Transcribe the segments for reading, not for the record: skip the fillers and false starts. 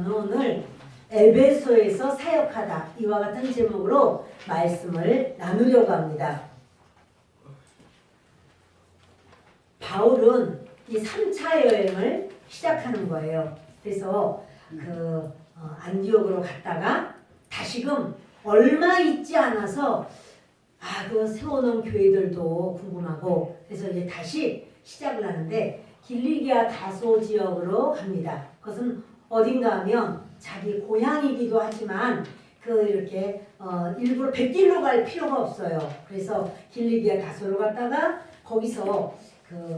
저는 오늘 에베소에서 사역하다 이와 같은 제목으로 말씀을 나누려고 합니다. 바울은 이 3차 여행을 시작하는 거예요. 그래서 안디옥으로 갔다가 다시금 얼마 있지 않아서 그 세워놓은 교회들도 궁금하고 그래서 이제 다시 시작을 하는데 길리기아 다소 지역으로 갑니다. 그것은 어딘가 하면 자기 고향이기도 하지만 이렇게 일부러 백길로 갈 필요가 없어요. 그래서 길리기아 다소로 갔다가 거기서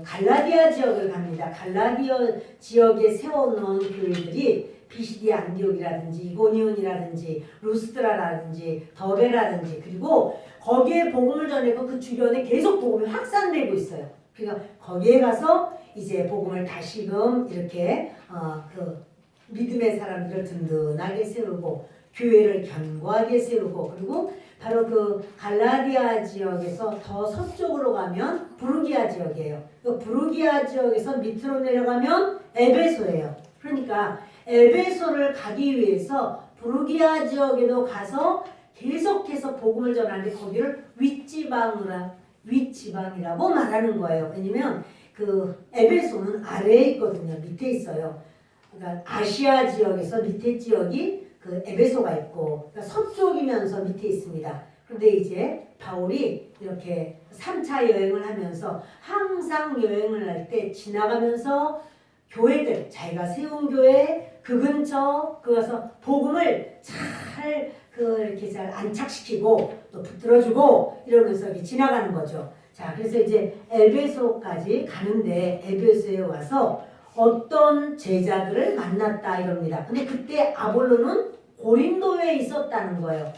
갈라디아 지역을 갑니다. 갈라디아 지역에 세워놓은 교회들이 비시디아 안디옥이라든지 이고니온이라든지 루스드라라든지 더베라든지 그리고 거기에 복음을 전하고 그 주변에 계속 복음이 확산되고 있어요. 그러니까 거기에 가서 이제 복음을 다시금 이렇게 믿음의 사람들을 든든하게 세우고 교회를 견고하게 세우고 그리고 바로 갈라디아 지역에서 더 서쪽으로 가면 부르기아 지역이에요. 부르기아 지역에서 밑으로 내려가면 에베소예요. 그러니까 에베소를 가기 위해서 부르기아 지역에도 가서 계속해서 복음을 전하는데 거기를 윗지방이라고 말하는 거예요. 왜냐면 에베소는 아래에 있거든요. 밑에 있어요. 그러니까 아시아 지역에서 밑에 지역이 에베소가 있고 그러니까 서쪽이면서 밑에 있습니다. 그런데 이제 바울이 이렇게 3차 여행을 하면서 항상 여행을 할 때 지나가면서 교회들 자기가 세운 교회 그 근처 가서 복음을 이렇게 잘 안착시키고 또 붙들어주고 이러면서 이렇게 지나가는 거죠. 자, 그래서 이제 에베소까지 가는데 에베소에 와서 어떤 제자들을 만났다 이럽니다. 근데 그때 아볼로는 고린도에 있었다는 거예요.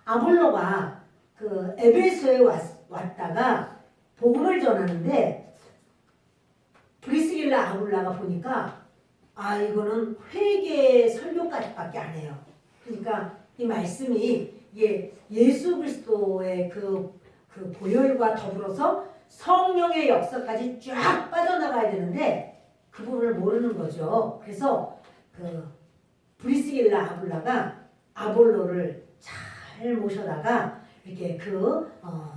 아볼로가 에베소에 왔다가 복음을 전하는데 브리스길라 아굴라가 보니까 이거는 회개 설교까지밖에 안 해요. 그러니까 이 말씀이 예수 그리스도의 그 보혈과 더불어서 성령의 역사까지 쫙 빠져나가야 되는데 그 부분을 모르는 거죠. 그래서 브리스길라 아굴라가 아볼로를 잘 모셔다가 이렇게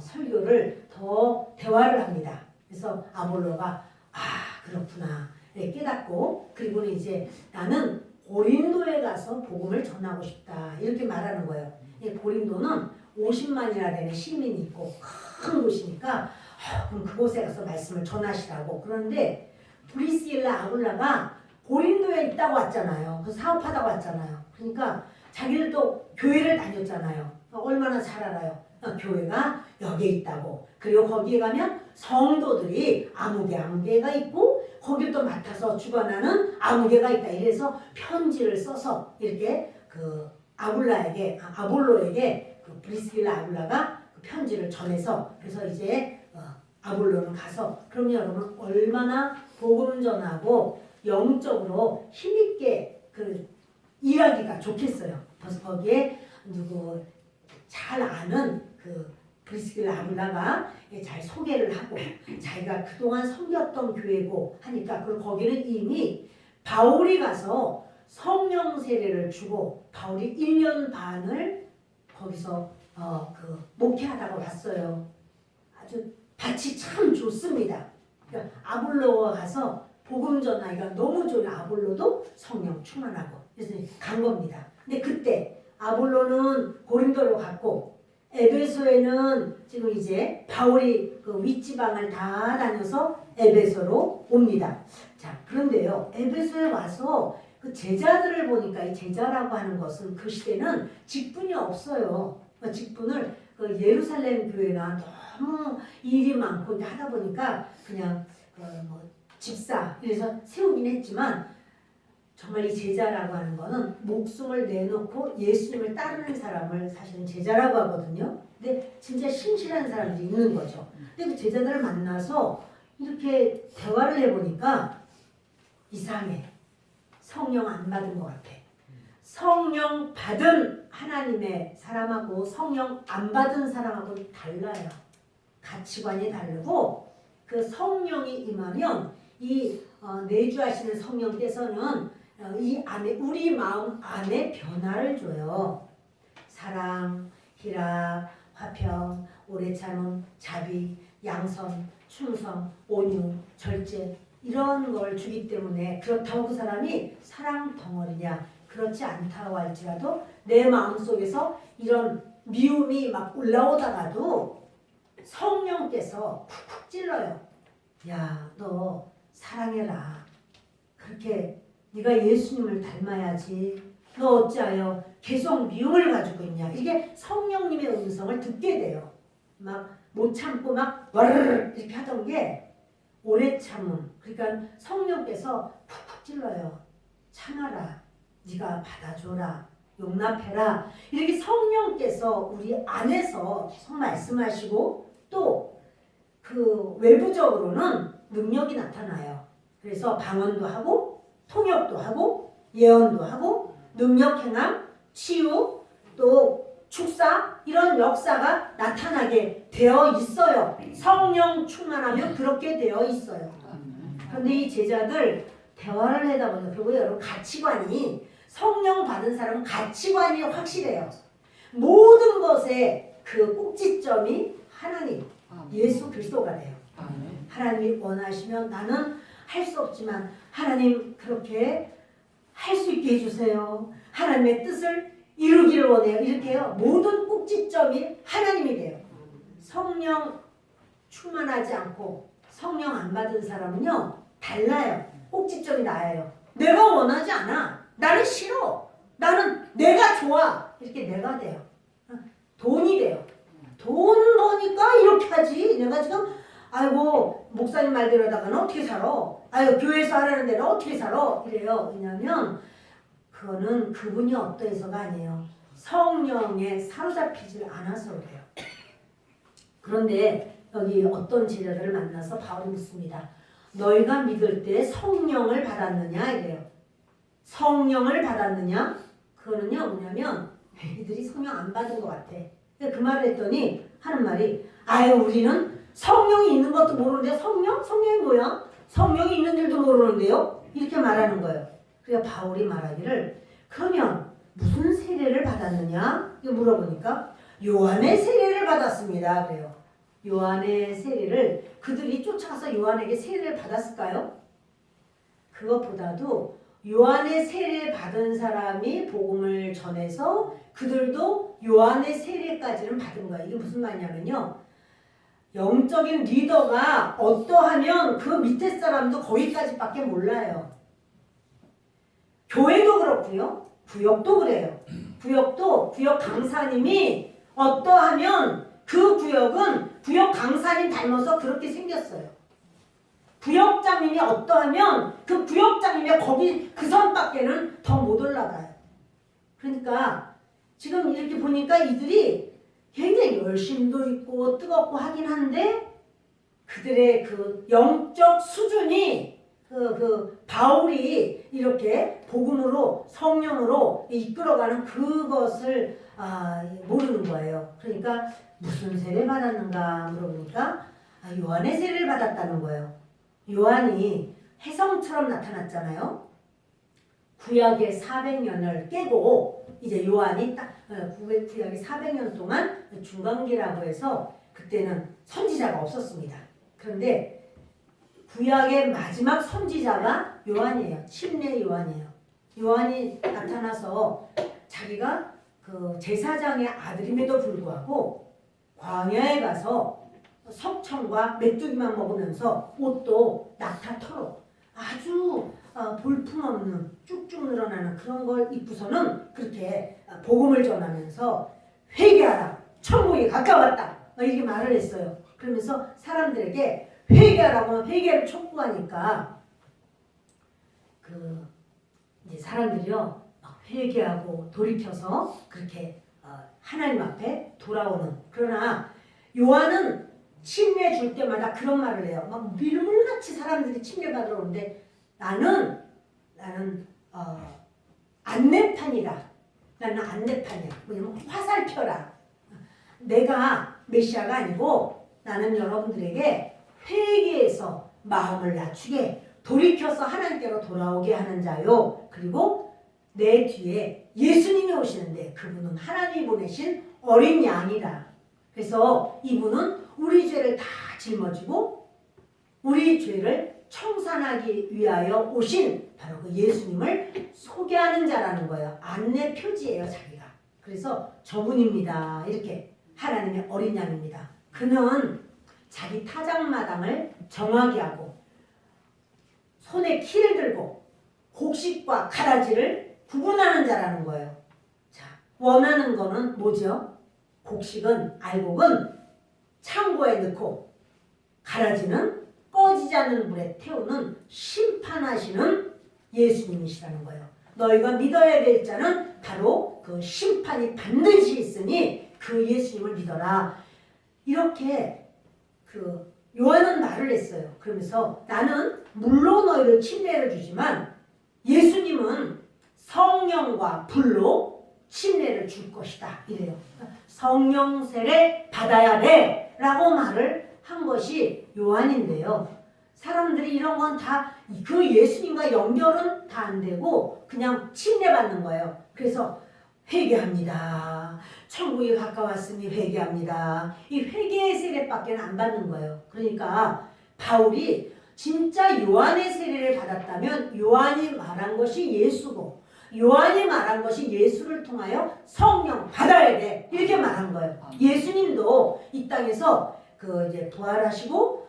설교를 더 대화를 합니다. 그래서 아볼로가 그렇구나 깨닫고 그리고는 이제 나는 고린도에 가서 복음을 전하고 싶다 이렇게 말하는 거예요. 고린도는 50만이나 되는 시민이 있고 큰 곳이니까 그럼 그곳에 가서 말씀을 전하시라고. 그런데 브리스길라 아굴라가 고린도에 있다고 왔잖아요. 사업하다고 왔잖아요. 그러니까 자기들도 교회를 다녔잖아요. 얼마나 잘 알아요. 교회가 여기에 있다고. 그리고 거기에 가면 성도들이 아무개가 있고 거기를 또 맡아서 주관하는 아무개가 있다. 이래서 편지를 써서 이렇게 아볼로에게 브리스길라 아굴라가 편지를 전해서 그래서 이제 아볼로는 가서 그럼 여러분 얼마나 복음 전하고 영적으로 힘있게 일하기가 좋겠어요. 그래서 거기에 잘 아는 브리스길라 아굴라가 잘 소개를 하고 자기가 그동안 섬겼던 교회고 하니까 그리고 거기는 이미 바울이 가서 성령 세례를 주고 바울이 1년 반을 거기서 목회하다가 왔어요. 아주 밭이 참 좋습니다. 그러니까 아볼로가 가서 복음 전하기가 너무 좋은 아볼로도 성령 충만하고 그래서 간 겁니다. 근데 그때 아볼로는 고린도로 갔고 에베소에는 지금 이제 바울이 윗지방을 다 다녀서 에베소로 옵니다. 자, 그런데요. 에베소에 와서 제자들을 보니까 이 제자라고 하는 것은 그 시대는 직분이 없어요. 직분을 예루살렘 교회나 너무 일이 많고 하다 보니까 그냥 집사 이래서 세우긴 했지만 정말 이 제자라고 하는 거는 목숨을 내놓고 예수님을 따르는 사람을 사실은 제자라고 하거든요. 근데 진짜 신실한 사람들이 있는 거죠. 근데 그 제자들을 만나서 이렇게 대화를 해보니까 이상해. 성령 안 받은 것 같아. 성령 받은 하나님의 사람하고 성령 안 받은 사람하고 달라요. 가치관이 다르고 성령이 임하면 이 내주하시는 성령께서는 이 안에 우리 마음 안에 변화를 줘요. 사랑, 희락, 화평, 오래 참음, 자비, 양선, 충성, 온유, 절제 이런 걸 주기 때문에 그렇다고 그 사람이 사랑 덩어리냐 그렇지 않다고 할지라도 내 마음속에서 이런 미움이 막 올라오다가도 성령께서 쿡쿡 찔러요. 야, 너 사랑해라. 그렇게 네가 예수님을 닮아야지. 너 어찌하여 계속 미움을 가지고 있냐. 이게 성령님의 음성을 듣게 돼요. 막 못 참고 막 와르르 이렇게 하던 게 오래 참음. 그러니까 성령께서 푹푹 찔러요. 참아라. 네가 받아줘라. 용납해라. 이렇게 성령께서 우리 안에서 말씀하시고 또 그 외부적으로는 능력이 나타나요. 그래서 방언도 하고 통역도 하고 예언도 하고 능력 행함, 치유, 또 축사 이런 역사가 나타나게 되어 있어요. 성령 충만하면 그렇게 되어 있어요. 그런데 이 제자들 대화를 하다 보니까 결국 여러분 가치관이 성령 받은 사람은 가치관이 확실해요. 모든 것의 그 꼭지점이 하나님, 예수 그리스도가 돼요. 하나님이 원하시면 나는 할 수 없지만 하나님 그렇게 할 수 있게 해주세요. 하나님의 뜻을 이루기를 원해요. 이렇게요. 모든 꼭지점이 하나님이 돼요. 성령 충만하지 않고 성령 안 받은 사람은요. 달라요. 꼭지점이 나예요. 내가 원하지 않아. 나는 싫어. 나는 내가 좋아. 이렇게 내가 돼요. 돈이 돼요. 돈 버니까 이렇게 하지. 내가 지금 아이고 목사님 말대로다가는 어떻게 살아? 아유 교회에서 하라는 데는 어떻게 살아? 이래요. 왜냐하면 그거는 그분이 어떠해서가 아니에요. 성령에 사로잡히질 않아서 그래요. 그런데 여기 어떤 제자들을 만나서 바울이 묻습니다. 너희가 믿을 때 성령을 받았느냐 이래요. 성령을 받았느냐? 그거는요 뭐냐면 이들이 성령 안 받은 것 같아. 그 말을 했더니 하는 말이 아유 우리는 성령이 있는 것도 모르는데 성령? 성령이 뭐야? 성령이 있는 줄도 모르는데요? 이렇게 말하는 거예요. 그러니까 바울이 말하기를 그러면 무슨 세례를 받았느냐? 이렇게 물어보니까 요한의 세례를 받았습니다. 그래요. 요한의 세례를 그들이 쫓아가서 요한에게 세례를 받았을까요? 그것보다도 요한의 세례 받은 사람이 복음을 전해서 그들도 요한의 세례까지는 받은 거예요. 이게 무슨 말이냐면요. 영적인 리더가 어떠하면 그 밑에 사람도 거기까지밖에 몰라요. 교회도 그렇고요. 구역도 그래요. 구역도 구역 강사님이 어떠하면 그 구역은 구역 강사님 닮아서 그렇게 생겼어요. 구역장님이 어떠하면 그 구역장님이 거기 그 선밖에는 더 못 올라가요. 그러니까 지금 이렇게 보니까 이들이 굉장히 열심도 있고 뜨겁고 하긴 한데 그들의 그 영적 수준이 그 바울이 이렇게 복음으로 성령으로 이끌어가는 그것을 모르는 거예요. 그러니까 무슨 세례 받았는가 물어보니까 요한의 세례를 받았다는 거예요. 요한이 혜성처럼 나타났잖아요. 구약의 400년을 깨고 이제 요한이 딱 구약의 400년 동안 중간기라고 해서 그때는 선지자가 없었습니다. 그런데 구약의 마지막 선지자가 요한이에요. 침례 요한이에요. 요한이 나타나서 자기가 그 제사장의 아들임에도 불구하고 광야에 가서 석청과 메뚜기만 먹으면서 옷도 낙타터로 아주 볼품없는 쭉쭉 늘어나는 그런 걸 입고서는 그렇게 복음을 전하면서 회개하라 천국이 가까웠다 이렇게 말을 했어요. 그러면서 사람들에게 회개하라고 회개를 촉구하니까 그 이제 사람들이요 막 회개하고 돌이켜서 그렇게 하나님 앞에 돌아오는. 그러나 요한은 침례 줄 때마다 그런 말을 해요. 막 밀물같이 사람들이 침례 받으러 오는데 나는 안내판이다. 나는 안내판이야. 뭐냐면 화살표라. 내가 메시아가 아니고 나는 여러분들에게 회개해서 마음을 낮추게 돌이켜서 하나님께로 돌아오게 하는 자요. 그리고 내 뒤에 예수님이 오시는데 그분은 하나님이 보내신 어린 양이다. 그래서 이분은 우리 죄를 다 짊어지고 우리 죄를 청산하기 위하여 오신 바로 그 예수님을 소개하는 자라는 거예요. 안내 표지예요, 자기가. 그래서 저분입니다. 이렇게 하나님의 어린 양입니다. 그는 자기 타작마당을 정하게 하고 손에 키를 들고 곡식과 가라지를 구분하는 자라는 거예요. 자, 원하는 거는 뭐죠? 곡식은 알곡은 창고에 넣고 가라지는 꺼지지 않는 물에 태우는 심판하시는 예수님이시라는 거예요. 너희가 믿어야 될 자는 바로 그 심판이 반드시 있으니 그 예수님을 믿어라. 이렇게 그 요한은 말을 했어요. 그러면서 나는 물로 너희를 침례를 주지만 예수님은 성령과 불로 침례를 줄 것이다. 이래요. 성령 세례 받아야 돼 라고 말을 한 것이 요한인데요. 사람들이 이런 건 다 그 예수님과 연결은 다 안 되고 그냥 침례받는 거예요. 그래서 회개합니다. 천국이 가까웠으니 회개합니다. 이 회개의 세례밖에 안 받는 거예요. 그러니까 바울이 진짜 요한의 세례를 받았다면 요한이 말한 것이 예수고 요한이 말한 것이 예수를 통하여 성령 받아야 돼. 이렇게 말한 거예요. 예수님도 이 땅에서 그 이제 부활하시고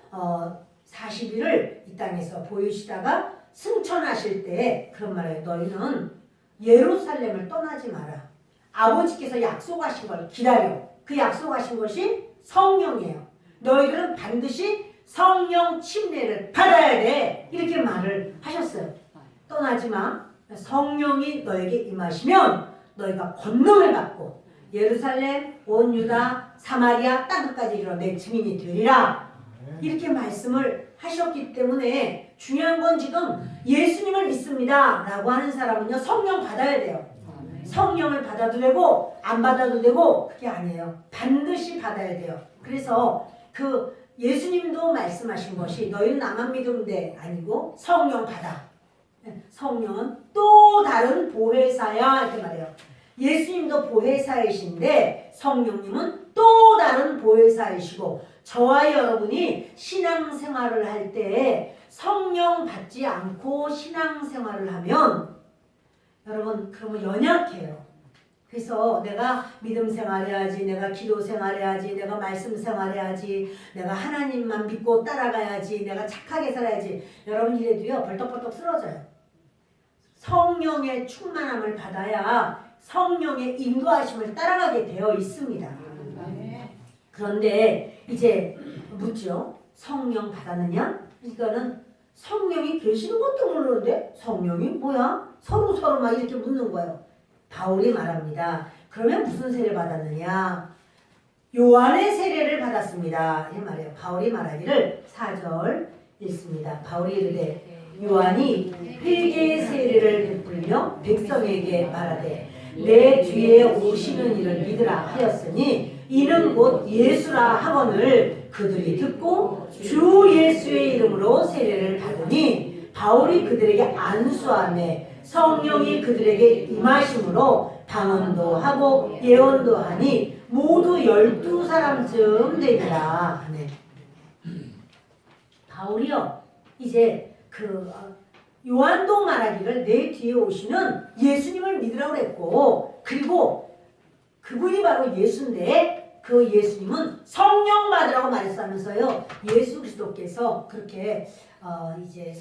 40일을 이 땅에서 보이시다가 승천하실 때 그런 말이에요. 너희는 예루살렘을 떠나지 마라. 아버지께서 약속하신 걸 기다려. 그 약속하신 것이 성령이에요. 너희들은 반드시 성령 침례를 받아야 돼. 이렇게 말을 하셨어요. 떠나지 마. 성령이 너에게 임하시면 너희가 권능을 받고 예루살렘, 온 유다, 사마리아 땅끝까지 이르러 내 증인이 되리라. 이렇게 말씀을 하셨기 때문에 중요한 건 지금 예수님을 믿습니다 라고 하는 사람은요 성령 받아야 돼요. 성령을 받아도 되고 안 받아도 되고 그게 아니에요. 반드시 받아야 돼요. 그래서 그 예수님도 말씀하신 것이 너희는 나만 믿으면 돼 아니고 성령 받아. 성령은 또 다른 보혜사야 이렇게 말해요. 예수님도 보혜사이신데 성령님은 또 다른 보혜사이시고 저와 여러분이 신앙생활을 할 때 성령 받지 않고 신앙생활을 하면 여러분 그러면 연약해요. 그래서 내가 믿음 생활해야지, 내가 기도 생활해야지, 내가 말씀 생활해야지, 내가 하나님만 믿고 따라가야지, 내가 착하게 살아야지. 여러분 이래도요 벌떡벌떡 쓰러져요. 성령의 충만함을 받아야 성령의 인도하심을 따라가게 되어 있습니다. 그런데 이제 묻죠. 성령 받았느냐? 그러니까는 성령이 계시는 것도 모르는데 성령이 뭐야? 서로 막 이렇게 묻는 거예요. 바울이 말합니다. 그러면 무슨 세례 받았느냐? 요한의 세례를 받았습니다. 이 말이에요. 바울이 말하기를 4절 읽습니다. 바울이 이르되 요한이 회개의 세례를 베풀며 백성에게 말하되 내 뒤에 오시는 이를 믿으라 하였으니 이는 곧 예수라 하거늘 그들이 듣고 주 예수의 이름으로 세례를 받으니 바울이 그들에게 안수하며 성령이 그들에게 임하심으로 방언도 하고 예언도 하니 모두 12사람쯤 되니라. 네. 바울이요 이제 요한도 말하기를 내 뒤에 오시는 예수님을 믿으라고 그랬고 그리고 그분이 바로 예수인데 그 예수님은 성령 받으라고 말했다면서요. 예수 그리스도께서 그렇게 이제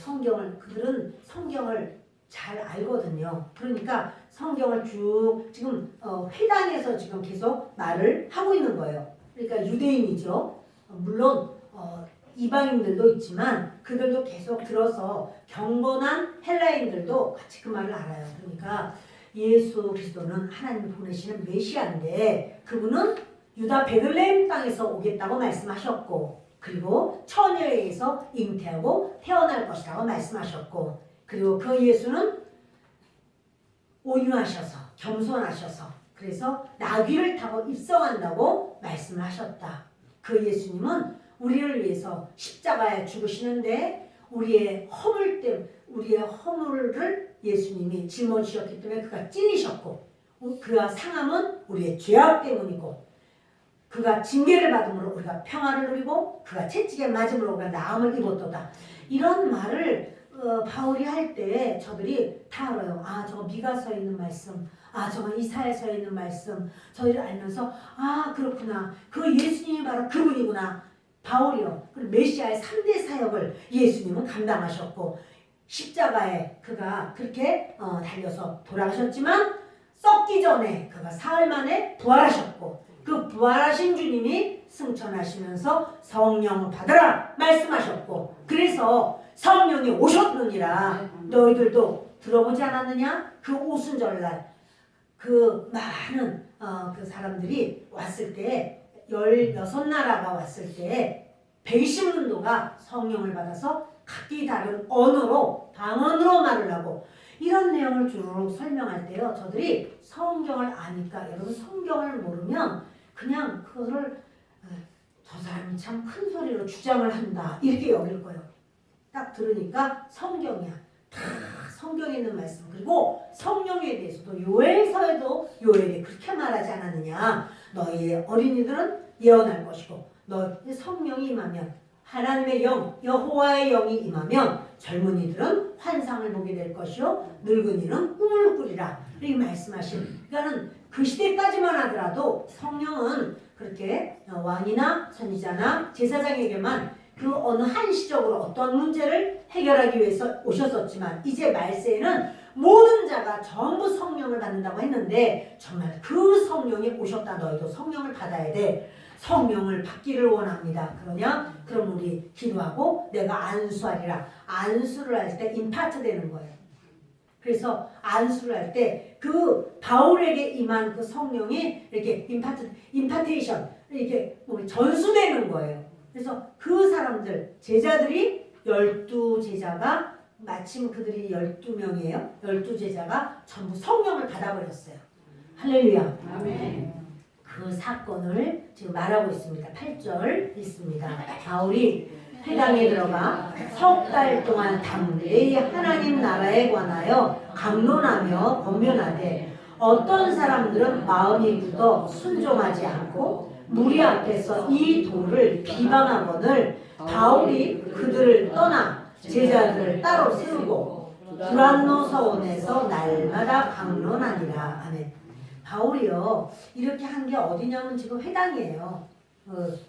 그들은 성경을 잘 알거든요. 그러니까 성경을 쭉 지금 회당에서 지금 계속 말을 하고 있는 거예요. 그러니까 유대인이죠. 물론 이방인들도 있지만 그들도 계속 들어서 경건한 헬라인들도 같이 그 말을 알아요. 그러니까 예수 그리스도는 하나님 보내시는 메시아인데 그분은 유다 베들레헴 땅에서 오겠다고 말씀하셨고 그리고 처녀에게서 잉태하고 태어날 것이라고 말씀하셨고 그리고 그 예수는 온유하셔서 겸손하셔서 그래서 나귀를 타고 입성한다고 말씀을 하셨다. 그 예수님은 우리를 위해서 십자가에 죽으시는데 우리의 허물을 예수님이 짊어지셨기 때문에 그가 찐이셨고, 그가 상함은 우리의 죄악 때문이고, 그가 징계를 받음으로 우리가 평화를 누리고, 그가 채찍에 맞음으로 우리가 나음을 입었도다. 이런 말을 바울이 할 때 저들이 다 알아요. 아, 저거 미가서에 있는 말씀, 아, 저거 이사야서에 있는 말씀, 저희를 알면서 아, 그렇구나. 그 예수님이 바로 그분이구나. 바울이요. 그리고 메시아의 3대 사역을 예수님은 감당하셨고, 십자가에 그가 그렇게 달려서 돌아가셨지만 썩기 전에 그가 사흘 만에 부활하셨고, 그 부활하신 주님이 승천하시면서 성령을 받으라 말씀하셨고, 그래서 성령이 오셨느니라. 너희들도 들어보지 않았느냐? 그 오순절날 그 많은 그 사람들이 왔을 때, 16나라가 왔을 때 120문도가 성령을 받아서 각기 다른 언어로, 방언으로 말을 하고, 이런 내용을 주로 설명할 때요, 저들이 성경을 아니까, 여러분 성경을 모르면 그냥 그거를 저 사람이 참 큰 소리로 주장을 한다 이렇게 여길 거예요. 딱 들으니까 성경이야. 다 성경에 있는 말씀. 그리고 성령에 대해서도 요엘서에도 요엘이 그렇게 말하지 않았느냐. 너희의 어린이들은 예언할 것이고, 너희 성령이 임하면, 하나님의 영, 여호와의 영이 임하면 젊은이들은 환상을 보게 될 것이요 늙은이는 꿈을 꾸리라. 이렇게 말씀하신, 그러니까는 그 시대까지만 하더라도 성령은 그렇게 왕이나 선지자나 제사장에게만 그 어느 한시적으로 어떤 문제를 해결하기 위해서 오셨었지만, 이제 말세에는 모든 자가 전부 성령을 받는다고 했는데, 정말 그 성령이 오셨다. 너희도 성령을 받아야 돼. 성령을 받기를 원합니다. 그러냐? 그럼 우리 기도하고 내가 안수하리라. 안수를 할 때 임파트 되는 거예요. 그래서 안수를 할 때 그 바울에게 임한 그 성령이 이렇게 임파테이션, 이렇게 전수되는 거예요. 그래서 그 사람들, 제자들이 12제자가, 마침 그들이 12명이에요. 12제자가 전부 성령을 받아버렸어요. 할렐루야. 아멘. 그 사건을 지금 말하고 있습니다. 8절 있습니다. 바울이 회당에 들어가 석 달 동안 담대히 하나님 나라에 관하여 강론하며 권면하되, 어떤 사람들은 마음이 굳어 순종하지 않고 무리 앞에서 이 도를 비방하거늘, 바울이 그들을 떠나 제자들을 따로 세우고 두란노 서원에서 날마다 강론하니라. 아멘. 바울이요, 이렇게 한 게 어디냐면 지금 회당이에요.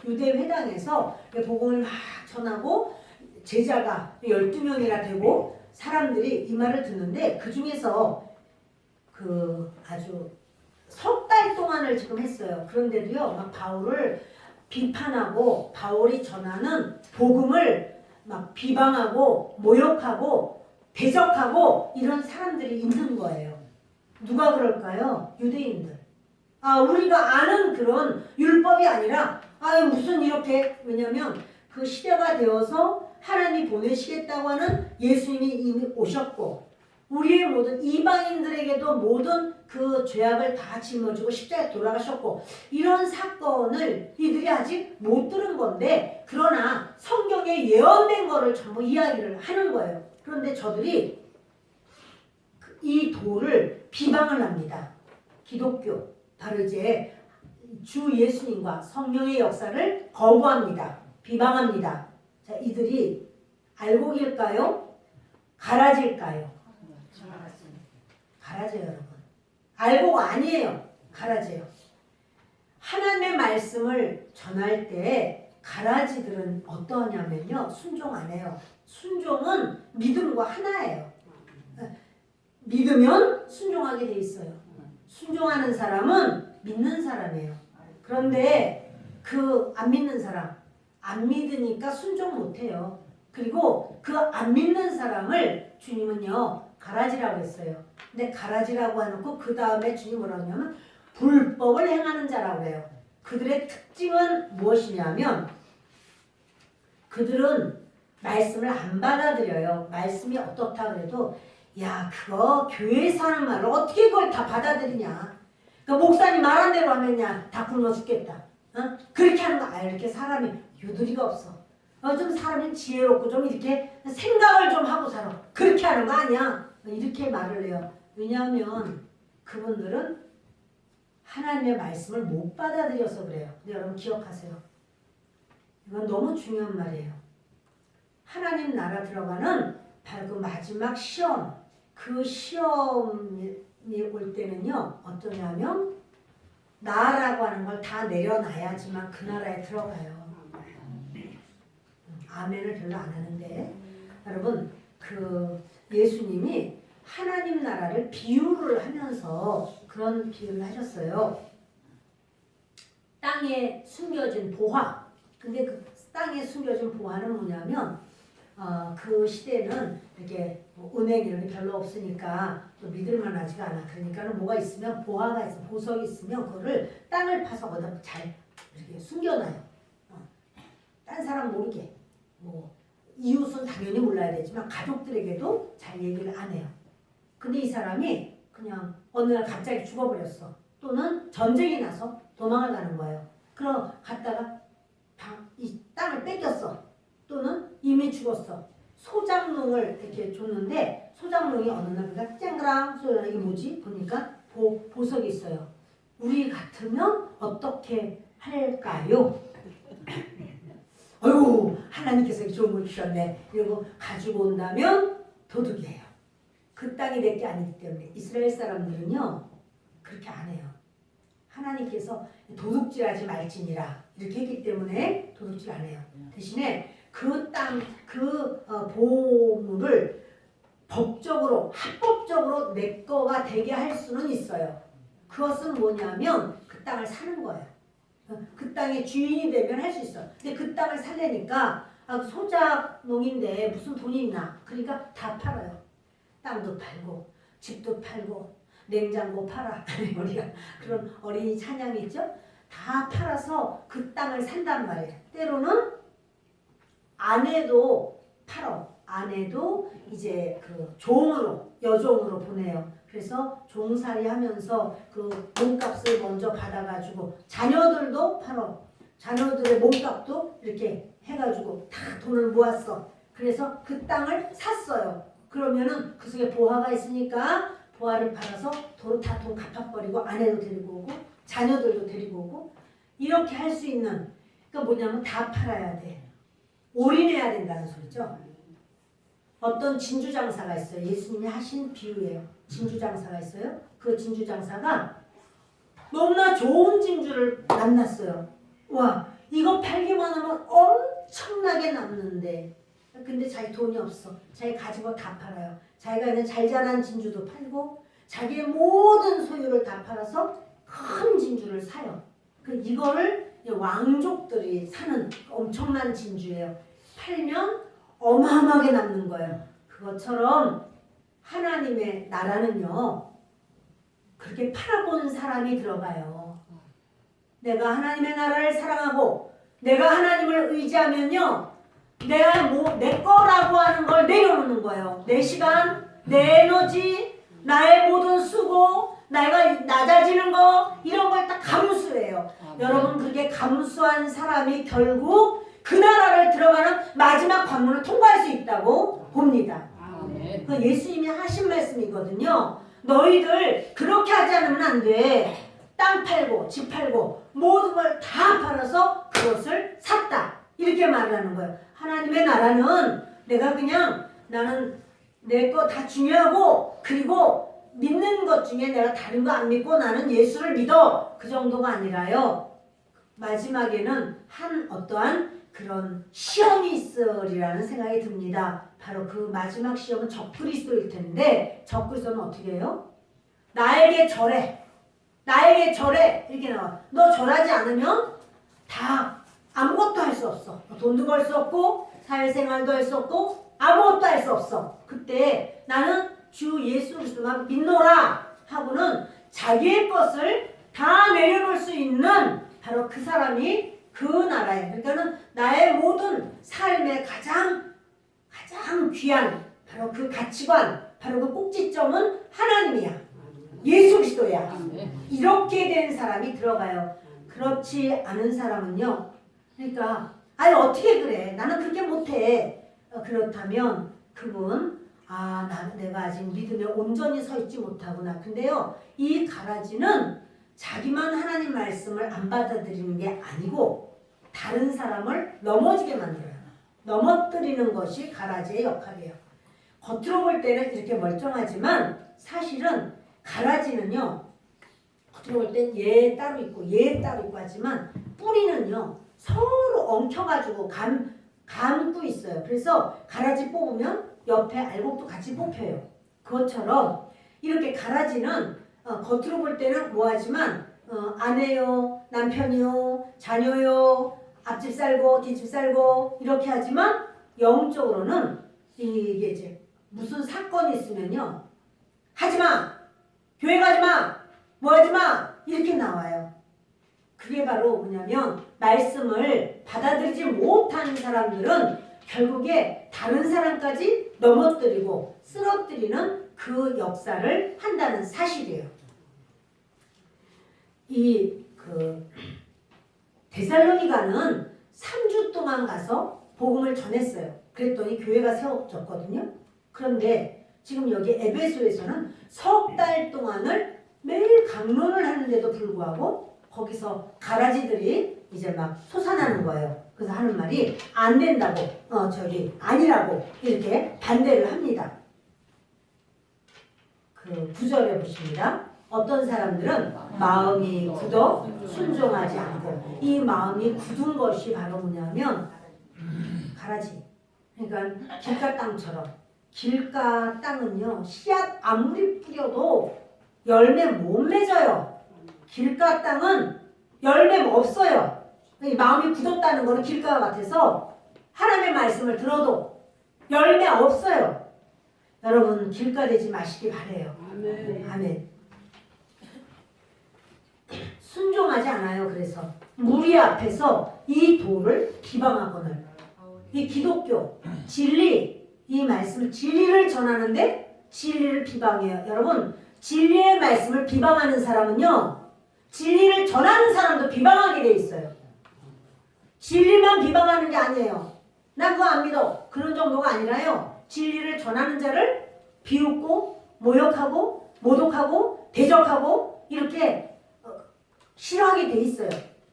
유대 회당에서 복음을 막 전하고, 제자가 12명이나 되고 사람들이 이 말을 듣는데, 그 중에서 그 아주 석 달 동안을 지금 했어요. 그런데도요, 막 바울을 비판하고 바울이 전하는 복음을 막 비방하고 모욕하고 대적하고 이런 사람들이 있는 거예요. 누가 그럴까요? 유대인들. 아, 우리가 아는 그런 율법이 아니라, 아, 무슨 이렇게, 왜냐면 그 시대가 되어서 하나님이 보내시겠다고 하는 예수님이 이미 오셨고, 우리의 모든 이방인들에게도 모든 그 죄악을 다 짊어지고 십자가에 돌아가셨고, 이런 사건을 이들이 아직 못 들은 건데, 그러나 성경에 예언된 거를 전부 이야기를 하는 거예요. 그런데 저들이 이 도를 비방을 합니다. 기독교, 바로 이제 주 예수님과 성령의 역사를 거부합니다. 비방합니다. 자, 이들이 알곡일까요? 가라지일까요? 가라지예요, 여러분. 알곡 아니에요. 가라지예요. 하나님의 말씀을 전할 때 가라지들은 어떠냐면요, 순종 안 해요. 순종은 믿음과 하나예요. 믿으면 순종하게 돼 있어요. 순종하는 사람은 믿는 사람이에요. 그런데 그 안 믿는 사람, 안 믿으니까 순종 못해요. 그리고 그 안 믿는 사람을 주님은요, 가라지라고 했어요. 근데 가라지라고 해놓고 그 다음에 주님 뭐라고 하냐면 불법을 행하는 자라고 해요. 그들의 특징은 무엇이냐면, 그들은 말씀을 안 받아들여요. 말씀이 어떻다 그래도, 야, 그거 교회에서 하는 말을 어떻게 그걸 다 받아들이냐. 그러니까 목사님 말한 대로 하면야 다 굶어 죽겠다. 어? 그렇게 하는 거, 이렇게 사람이 유두리가 없어. 좀 사람이 지혜롭고 좀 이렇게 생각을 좀 하고 살아. 그렇게 하는 거 아니야. 이렇게 말을 해요. 왜냐하면 그분들은 하나님의 말씀을 못 받아들여서 그래요. 근데 여러분 기억하세요. 이건 너무 중요한 말이에요. 하나님 나라 들어가는 바로 그 마지막 시험, 그 시험이 올 때는요, 어떠냐면 나라고 하는 걸 다 내려놔야지만 그 나라에 들어가요. 아멘을 별로 안 하는데, 여러분 그 예수님이 하나님 나라를 비유를 하면서 그런 비유를 하셨어요. 땅에 숨겨진 보화. 근데 그 땅에 숨겨진 보화는 뭐냐면 그 시대는 이렇게 은행 이런 게 별로 없으니까 또 믿을만하지가 않아. 그러니까는 뭐가 있으면 보화가 있어, 보석이 있으면 그거를 땅을 파서 거기다 잘 이렇게 숨겨놔요. 딴 사람 모르게. 뭐 이웃은 당연히 몰라야 되지만 가족들에게도 잘 얘기를 안 해요. 근데 이 사람이 그냥 어느 날 갑자기 죽어버렸어. 또는 전쟁이 나서 도망을 가는 거예요. 그럼 갔다가 이 땅을 뺏겼어. 또는 이미 죽었어. 소장농을 이렇게 줬는데 소장농이 어느 날 그가 쨍그랑 소리가 이게 뭐지? 보니까 보석이 있어요. 우리 같으면 어떻게 할까요? 어휴, 하나님께서 좋은 걸 주셨네. 이러고 가지고 온다면 도둑이에요. 그 땅이 내 게 아니기 때문에. 이스라엘 사람들은요 그렇게 안 해요. 하나님께서 도둑질하지 말지니라 이렇게 했기 때문에 도둑질 안 해요. 대신에 그 땅, 그 보물을 법적으로, 합법적으로 내 거가 되게 할 수는 있어요. 그것은 뭐냐면 그 땅을 사는 거예요. 그 땅의 주인이 되면 할 수 있어. 근데 그 땅을 살려니까 소작농인데 무슨 돈이 있나? 그러니까 다 팔아요. 땅도 팔고 집도 팔고 냉장고 팔아. 우리가 그런 어린이 찬양이 있죠? 다 팔아서 그 땅을 산단 말이에요. 때로는 아내도 팔어. 아내도 이제 그 종으로, 여종으로 보내요. 그래서 종살이 하면서 그 몸값을 먼저 받아가지고 자녀들도 팔어. 자녀들의 몸값도 이렇게 해가지고 다 돈을 모았어. 그래서 그 땅을 샀어요. 그러면은 그 속에 보화가 있으니까 보화를 팔아서 다 돈 갚아버리고 아내도 데리고 오고 자녀들도 데리고 오고 이렇게 할 수 있는, 그러니까 뭐냐면 다 팔아야 돼. 올인해야 된다는 소리죠. 어떤 진주장사가 있어요. 예수님이 하신 비유예요. 진주장사가 있어요. 그 진주장사가 너무나 좋은 진주를 만났어요. 와, 이거 팔기만 하면 엄청나게 남는데 근데 자기 돈이 없어. 자기 가진 거 다 팔아요. 자기가 있는 잘 자란 진주도 팔고 자기의 모든 소유를 다 팔아서 큰 진주를 사요. 이거를 왕족들이 사는 엄청난 진주예요. 팔면 어마어마하게 남는 거예요. 그것처럼 하나님의 나라는요 그렇게 팔아본 사람이 들어가요. 내가 하나님의 나라를 사랑하고 내가 하나님을 의지하면요 내 거라고 하는 걸 내려놓는 거예요. 내 시간, 내 에너지, 나의 모든 수고, 내가 낮아지는 거 이런 걸 다 감수해요. 여러분 그렇게 감수한 사람이 결국 그 나라를 들어가는 마지막 관문을 통과할 수 있다고 봅니다. 그 예수님이 하신 말씀이거든요. 너희들 그렇게 하지 않으면 안 돼. 땅 팔고 집 팔고 모든 걸 다 팔아서 그것을 샀다. 이렇게 말을 하는 거예요. 하나님의 나라는 내가 그냥 나는 내 거 다 중요하고 그리고 믿는 것 중에 내가 다른 거 안 믿고 나는 예수를 믿어. 그 정도가 아니라요. 마지막에는 어떠한 그런 시험이 있으리라는 생각이 듭니다. 바로 그 마지막 시험은 적그리스도일 텐데 적그리스도는 어떻게 해요? 나에게 절해. 나에게 절해. 이렇게 나와. 너 절하지 않으면 다 아무것도 할 수 없어. 돈도 벌 수 없고 사회생활도 할 수 없고 아무것도 할 수 없어. 그때 나는 주 예수 그리스도만 믿노라 하고는 자기의 것을 다 내려놓을 수 있는 바로 그 사람이 그 나라에, 그러니까는 나의 모든 삶의 가장 귀한 바로 그 가치관, 바로 그 꼭지점은 하나님이야. 예수 그리스도야. 이렇게 된 사람이 들어가요. 그렇지 않은 사람은요. 그러니까 아니 어떻게 그래? 나는 그렇게 못해. 그렇다면 그분 내가 아직 믿음에 온전히 서 있지 못하구나. 근데요, 이 가라지는 자기만 하나님 말씀을 안 받아들이는 게 아니고 다른 사람을 넘어지게 만들어요. 넘어뜨리는 것이 가라지의 역할이에요. 겉으로 볼 때는 이렇게 멀쩡하지만 사실은 가라지는요, 겉으로 볼 땐 얘 따로 있고 얘 따로 있고 하지만 뿌리는요 서로 엉켜가지고 감고 있어요. 그래서 가라지 뽑으면 옆에 알곡도 같이 뽑혀요. 그것처럼 이렇게 가라지는 겉으로 볼 때는 뭐하지만 아내요, 남편이요, 자녀요, 앞집 살고 뒷집 살고 이렇게 하지만 영적으로는 이게 이제 무슨 사건이 있으면요, 하지마, 교회 가지마, 뭐 하지마 이렇게 나와요. 그게 바로 뭐냐면 말씀을 받아들이지 못하는 사람들은 결국에 다른 사람까지 넘어뜨리고 쓰러뜨리는 그 역사를 한다는 사실이에요. 데살로니가는 3주 동안 가서 복음을 전했어요. 그랬더니 교회가 세워졌거든요. 그런데 지금 여기 에베소에서는 석 달 동안을 매일 강론을 하는데도 불구하고 거기서 가라지들이 이제 막 솟아나는 거예요. 그래서 하는 말이 안 된다고, 아니라고 이렇게 반대를 합니다. 그 9절에 보십니다. 어떤 사람들은 마음이 굳어 순종하지 않고, 이 마음이 굳은 것이 바로 뭐냐면 가라지. 그러니까 길가 땅처럼, 길가 땅은요 씨앗 아무리 뿌려도 열매 못 맺어요. 길가 땅은 열매 없어요. 이 마음이 굳었다는 것은 길가와 같아서 하나님의 말씀을 들어도 열매 없어요. 여러분 길가 되지 마시기 바래요. 아멘. 아멘. 순종하지 않아요. 그래서 무리 앞에서 이 도를 비방하거늘, 이 기독교 진리, 이 말씀 진리를 전하는데 진리를 비방해요. 여러분 진리의 말씀을 비방하는 사람은요 진리를 전하는 사람도 비방하게 돼 있어요. 진리만 비방하는 게 아니에요. 난 그거 안 믿어. 그런 정도가 아니라요. 진리를 전하는 자를 비웃고 모욕하고 모독하고 대적하고 이렇게 싫어하게 돼 있어요.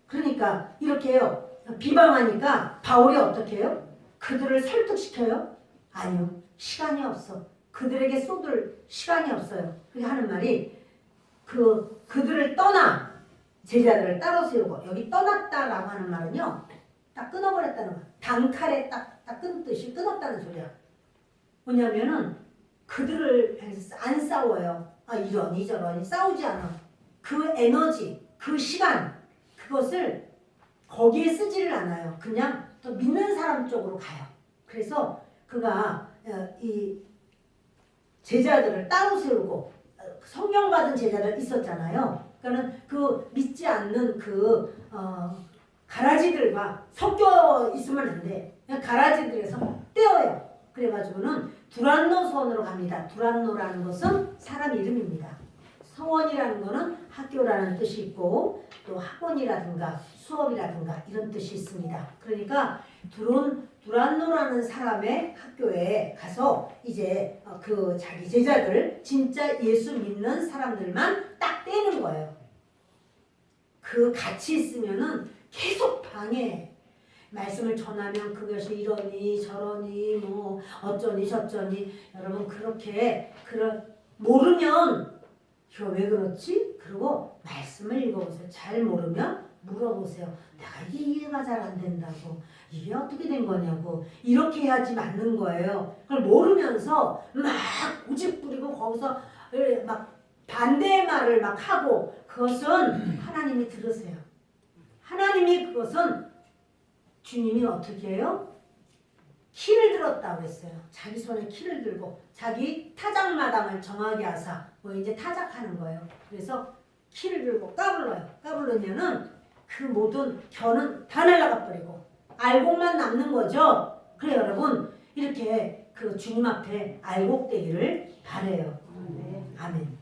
그러니까 이렇게요. 비방하니까 바울이 어떻게 해요? 그들을 설득시켜요? 아니요. 시간이 없어. 그들에게 쏟을 시간이 없어요. 그게 하는 말이 그들을 떠나 제자들을 따로 세우고, 여기 떠났다라고 하는 말은요 딱 끊어버렸다는 거야. 단칼에 딱 끊듯이 끊었다는 소리야. 뭐냐면은 그들을 안 싸워요. 이러니 저러니 싸우지 않아. 그 에너지, 그 시간, 그것을 거기에 쓰지를 않아요. 그냥 또 믿는 사람 쪽으로 가요. 그래서 그가 이 제자들을 따로 세우고, 성령 받은 제자들 있었잖아요. 그러니까는 그 믿지 않는 가라지들과 섞여 있으면 안 돼. 그냥 가라지들에서 떼어요. 그래가지고는 두란노선으로 갑니다. 두란노라는 것은 사람 이름입니다. 서원이라는 것은 학교라는 뜻이 있고 또 학원이라든가 수업이라든가 이런 뜻이 있습니다. 그러니까 두란노라는 사람의 학교에 가서 이제 그 자기 제자들, 진짜 예수 믿는 사람들만 딱 떼는 거예요. 그 같이 있으면은 계속 방해해. 말씀을 전하면 그것이 이러니 저러니 뭐 어쩌니 저쩌니. 여러분 그렇게 모르면 이거 왜 그렇지? 그리고 말씀을 읽어보세요. 잘 모르면 물어보세요. 내가 이게 이해가 잘 안 된다고. 이게 어떻게 된 거냐고. 이렇게 해야지 맞는 거예요. 그걸 모르면서 막 고집 부리고 거기서 막 반대의 말을 막 하고, 그것은 하나님이 들으세요. 하나님이 그것은 주님이 어떻게 해요? 키를 들었다고 했어요. 자기 손에 키를 들고 자기 타작마당을 정하게 하사 이제 타작하는 거예요. 그래서 키를 들고 까불러요. 까불르면은 그 모든 견은 다 날아가 버리고 알곡만 남는 거죠. 그래 여러분 이렇게 그 주님 앞에 알곡되기를 바래요. 아멘.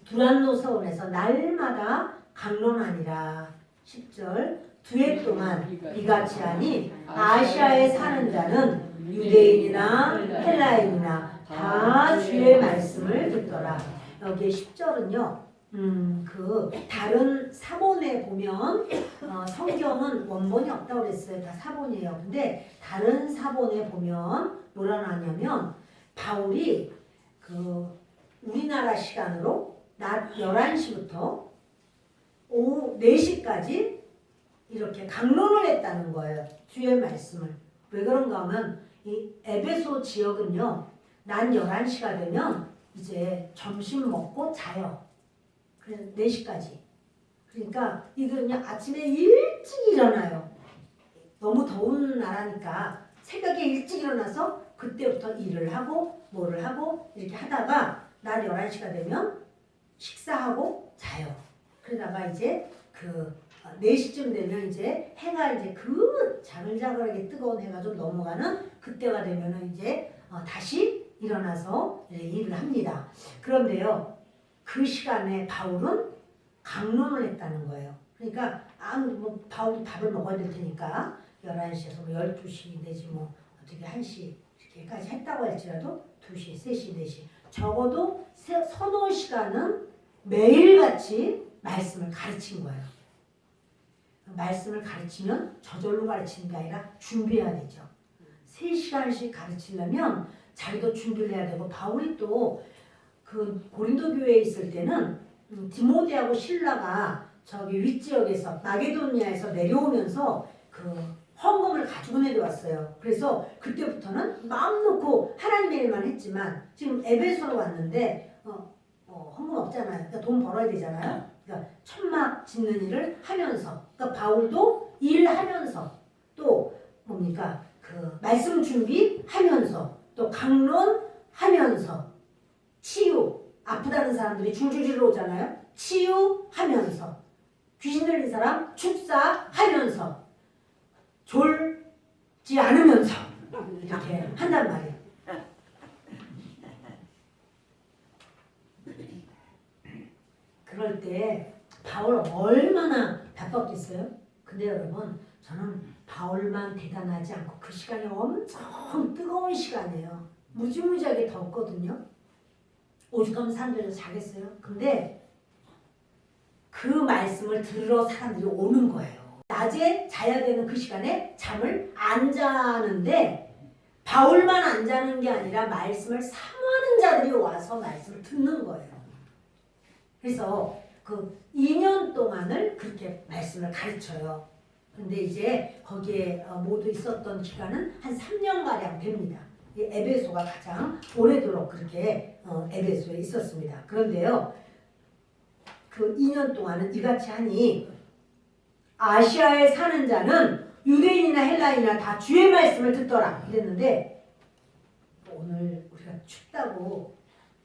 두란노 서원에서 날마다 강론하니라. 10절 두 해 동안 이같이 하니 아시아에 사는 자는 유대인이나 헬라인이나 다 주의 말씀을 듣더라. 여기 10절은요. 그 다른 사본에 보면 성경은 원본이 없다고 그랬어요. 다 사본이에요. 근데 다른 사본에 보면 뭐라 하냐면 바울이 그 우리나라 시간으로 낮 11시부터 오후 4시까지 이렇게 강론을 했다는 거예요. 주의 말씀을. 왜 그런가 하면 이 에베소 지역은요. 낮 11시가 되면 이제 점심 먹고 자요. 그래서 4시까지. 그러니까 이들은요. 아침에 일찍 일어나요. 너무 더운 나라니까 새벽에 일찍 일어나서 그때부터 일을 하고 뭐를 하고 이렇게 하다가 낮 11시가 되면 식사하고 자요. 그러다가 이제 그 4시쯤 되면 이제 해가 이제 그 자글자글하게 뜨거운 해가 좀 넘어가는 그때가 되면은 이제 다시 일어나서 일을 합니다. 그런데요, 그 시간에 바울은 강론을 했다는 거예요. 그러니까 뭐 바울이 밥을 먹어야 될 테니까 11시에서 뭐 12시 내지 뭐 어떻게 1시 이렇게까지 했다고 할지라도 2시, 3시, 4시 적어도 서너 시간은 매일같이 말씀을 가르친 거예요. 말씀을 가르치면 저절로 가르치는 게 아니라 준비해야 되죠. 3시간씩 가르치려면 자기도 준비를 해야 되고 바울이 또 그 고린도 교회에 있을 때는 디모데하고 실라가 저기 윗지역에서 마게도니아에서 내려오면서 그 헌금을 가지고 내려왔어요. 그래서 그때부터는 마음 놓고 하나님의 일만 했지만 지금 에베소로 왔는데 헌금 없잖아요. 그러니까 돈 벌어야 되잖아요. 그러니까 천막 짓는 일을 하면서 그러니까 바울도 일하면서 또 뭡니까 그 말씀 준비하면서 또 강론하면서 치유 아프다는 사람들이 줄줄줄 오잖아요. 치유하면서 귀신 들린 사람 축사하면서 졸지 않으면서 이렇게 한단 말이에요. 그럴 때 바울 얼마나 바빴겠어요? 근데 여러분 저는 바울만 대단하지 않고 그 시간이 엄청 뜨거운 시간이에요. 무지무지하게 덥거든요. 오죽하면 사람들도 자겠어요. 근데 그 말씀을 들으러 사람들이 오는 거예요. 낮에 자야 되는 그 시간에 잠을 안 자는데 바울만 안 자는 게 아니라 말씀을 사모하는 자들이 와서 말씀을 듣는 거예요. 그래서 그 2년 동안을 그렇게 말씀을 가르쳐요. 근데 이제 거기에 모두 있었던 기간은 한 3년가량 됩니다. 에베소가 가장 오래도록 그렇게 에베소에 있었습니다. 그런데요, 그 2년 동안은 이같이 하니 아시아에 사는 자는 유대인이나 헬라인이나 다 주의 말씀을 듣더라 이랬는데 오늘 우리가 춥다고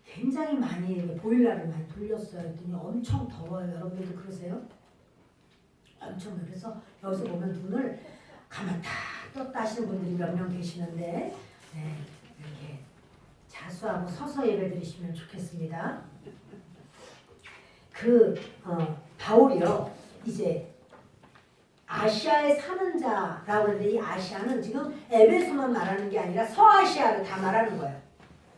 굉장히 많이 보일러를 많이 돌렸어요. 그랬더니 엄청 더워요. 여러분들도 그러세요? 엄청 그래서 여기서 보면 눈을 감았다 떴다 하시는 분들이 몇 명 계시는데 네, 이렇게 자수하고 서서 예배 드리시면 좋겠습니다. 바울이요 이제 아시아에 사는 자라고 하는데 이 아시아는 지금 에베소만 말하는 게 아니라 서아시아를 다 말하는 거예요.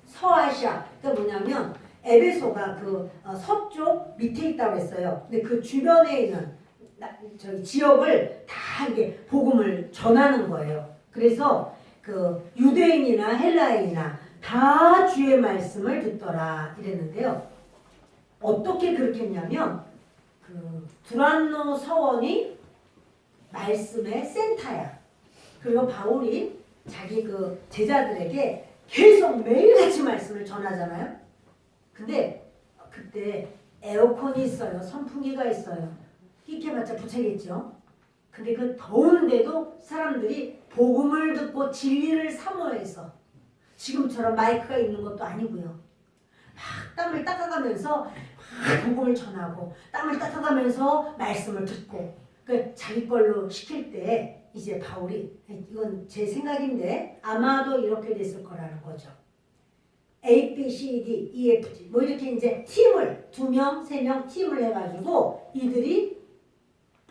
서아시아 그러니까 뭐냐면 에베소가 그 서쪽 밑에 있다고 했어요. 근데 그 주변에 있는 저기 지역을 다 이게 복음을 전하는 거예요. 그래서 그 유대인이나 헬라인이나 다 주의 말씀을 듣더라 이랬는데요. 어떻게 그렇게 했냐면 그 두란노 서원이 말씀의 센터야. 그리고 바울이 자기 그 제자들에게 계속 매일같이 말씀을 전하잖아요. 근데 그때 에어컨이 있어요. 선풍기가 있어요. 끼켜봤자 부채겠죠. 근데 그 더운데도 사람들이 복음을 듣고 진리를 사모해서 지금처럼 마이크가 있는 것도 아니고요. 막 땀을 닦아가면서 막 복음을 전하고 땀을 닦아가면서 말씀을 듣고 그 자기 걸로 시킬 때 이제 바울이 이건 제 생각인데 아마도 이렇게 됐을 거라는 거죠. A, B, C, D, E, F, G 뭐 이렇게 이제 팀을 2명, 3명 팀을 해가지고 이들이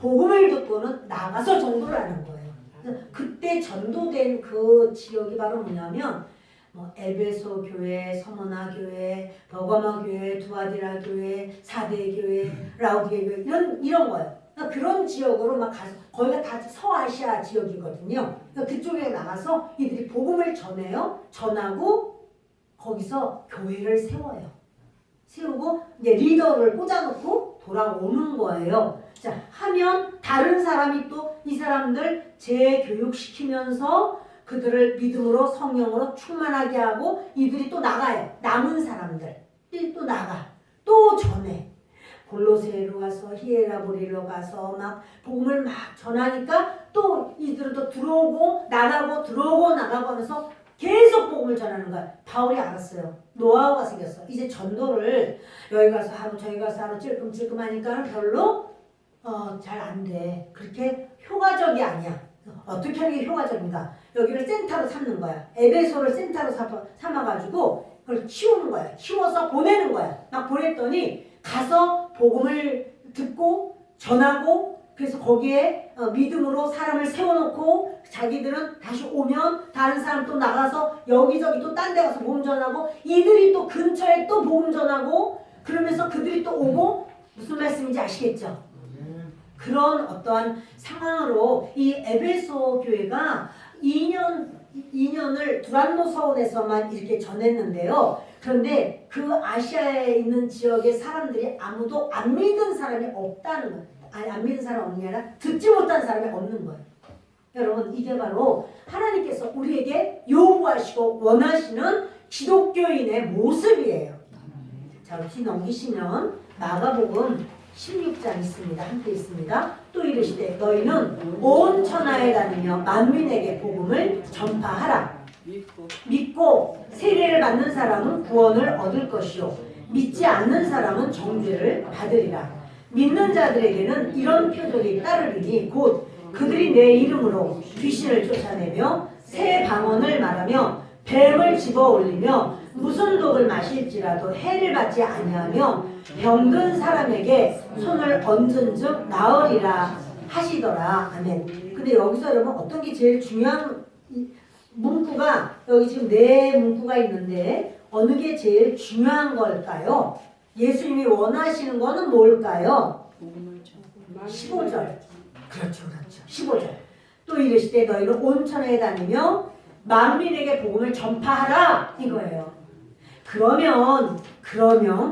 복음을 듣고는 나가서 전도를 하는 거예요. 그래서 그때 전도된 그 지역이 바로 뭐냐면 뭐 에베소 교회, 서머나 교회, 버가마 교회, 두아디라 교회, 사대 교회, 라우디게 교회 이런 거예요. 그러니까 그런 지역으로 막 가서 거기가 다 서아시아 지역이거든요. 그러니까 그쪽에 나가서 이들이 복음을 전해요. 전하고 거기서 교회를 세워요. 세우고 이제 리더를 꽂아놓고 돌아오는 거예요. 자, 하면 다른 사람이 또 이 사람들 재교육시키면서 그들을 믿음으로 성령으로 충만하게 하고 이들이 또 나가요. 남은 사람들이 또 나가. 또 전해. 골로새로 가서 히에라보리로 가서 막 복음을 막 전하니까 또 이들은 또 들어오고 나가고 들어오고 나가고 하면서 계속 복음을 전하는 거야. 바울이 알았어요. 노하우가 생겼어. 이제 전도를 여기 가서 하고 저기 가서 하고 찔끔찔끔 하니까 별로 잘 안 돼. 그렇게 효과적이 아니야. 어떻게 하는 게 효과적인가? 여기를 센터로 삼는 거야. 에베소를 센터로 삼아가지고 그걸 키우는 거야. 키워서 보내는 거야. 막 보냈더니 가서 복음을 듣고 전하고 그래서 거기에 믿음으로 사람을 세워놓고 자기들은 다시 오면 다른 사람 또 나가서 여기저기 또 딴 데 가서 복음 전하고 이들이 또 근처에 또 복음 전하고 그러면서 그들이 또 오고 무슨 말씀인지 아시겠죠? 그런 어떠한 상황으로 이 에베소 교회가 2년을 두란노 서원에서만 이렇게 전했는데요. 그런데 그 아시아에 있는 지역의 사람들이 아무도 안 믿은 사람이 없다는 거예요. 아니, 안 믿은 사람이 없는 게 아니라 듣지 못한 사람이 없는 거예요. 여러분, 이게 바로 하나님께서 우리에게 요구하시고 원하시는 기독교인의 모습이에요. 자, 우리 넘기시면 마가복음 16장 있습니다. 함께 있습니다. 또 이르시되 너희는 온 천하에 다니며 만민에게 복음을 전파하라. 믿고 세례를 받는 사람은 구원을 얻을 것이요 믿지 않는 사람은 정죄를 받으리라. 믿는 자들에게는 이런 표적이 따르리니 곧 그들이 내 이름으로 귀신을 쫓아내며 새 방언을 말하며 뱀을 집어올리며 무슨 독을 마실지라도 해를 받지 아니하며 병든 사람에게 손을 얹은 즉 나으리라 하시더라. 아멘. 근데 여기서 여러분 어떤 게 제일 중요한 문구가 여기 지금 네 문구가 있는데 어느 게 제일 중요한 걸까요? 예수님이 원하시는 거는 뭘까요? 15절. 그렇죠. 15절. 또 이르시되 너희는 온 천하에 다니며 만민에게 복음을 전파하라 이거예요. 그러면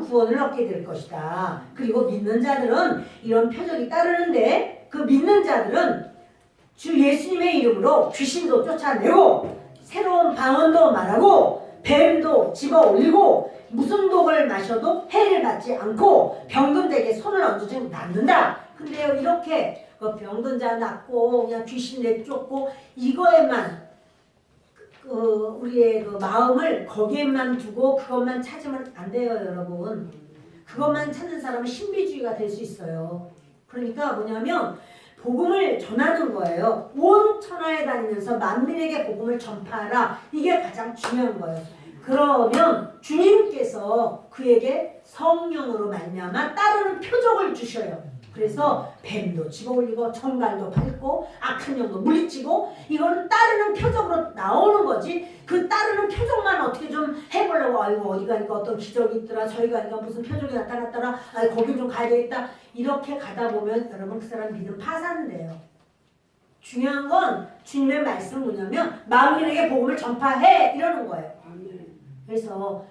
구원을 얻게 될 것이다. 그리고 믿는 자들은 이런 표적이 따르는데 그 믿는 자들은 주 예수님의 이름으로 귀신도 쫓아내고 새로운 방언도 말하고 뱀도 집어올리고 무슨 독을 마셔도 해를 받지 않고 병든 자에게 손을 얹으면 낫는다. 근데요 이렇게 병든 자 낫고 그냥 귀신 내쫓고 이거에만 우리의 그 마음을 거기에만 두고 그것만 찾으면 안 돼요, 여러분. 그것만 찾는 사람은 신비주의가 될 수 있어요. 그러니까 뭐냐면 복음을 전하는 거예요. 온 천하에 다니면서 만민에게 복음을 전파하라. 이게 가장 중요한 거예요. 그러면 주님께서 그에게 성령으로 말미암아 따르는 표적을 주셔요. 그래서 뱀도 집어올리고 정갈도 밟고 악한 영도 물리치고 이거는 따르는 표적으로 나오는 거지. 그 따르는 표적만 어떻게 좀 해보려고 아이고 어디 가니까 어떤 기적이 있더라 저희 가니까 무슨 표적이 나타났더라 거기 좀 가야 되겠다 이렇게 가다 보면 여러분 그 사람 믿음 파산돼요. 중요한 건 주님의 말씀 뭐냐면 만민에게 복음을 전파해 이러는 거예요. 그래서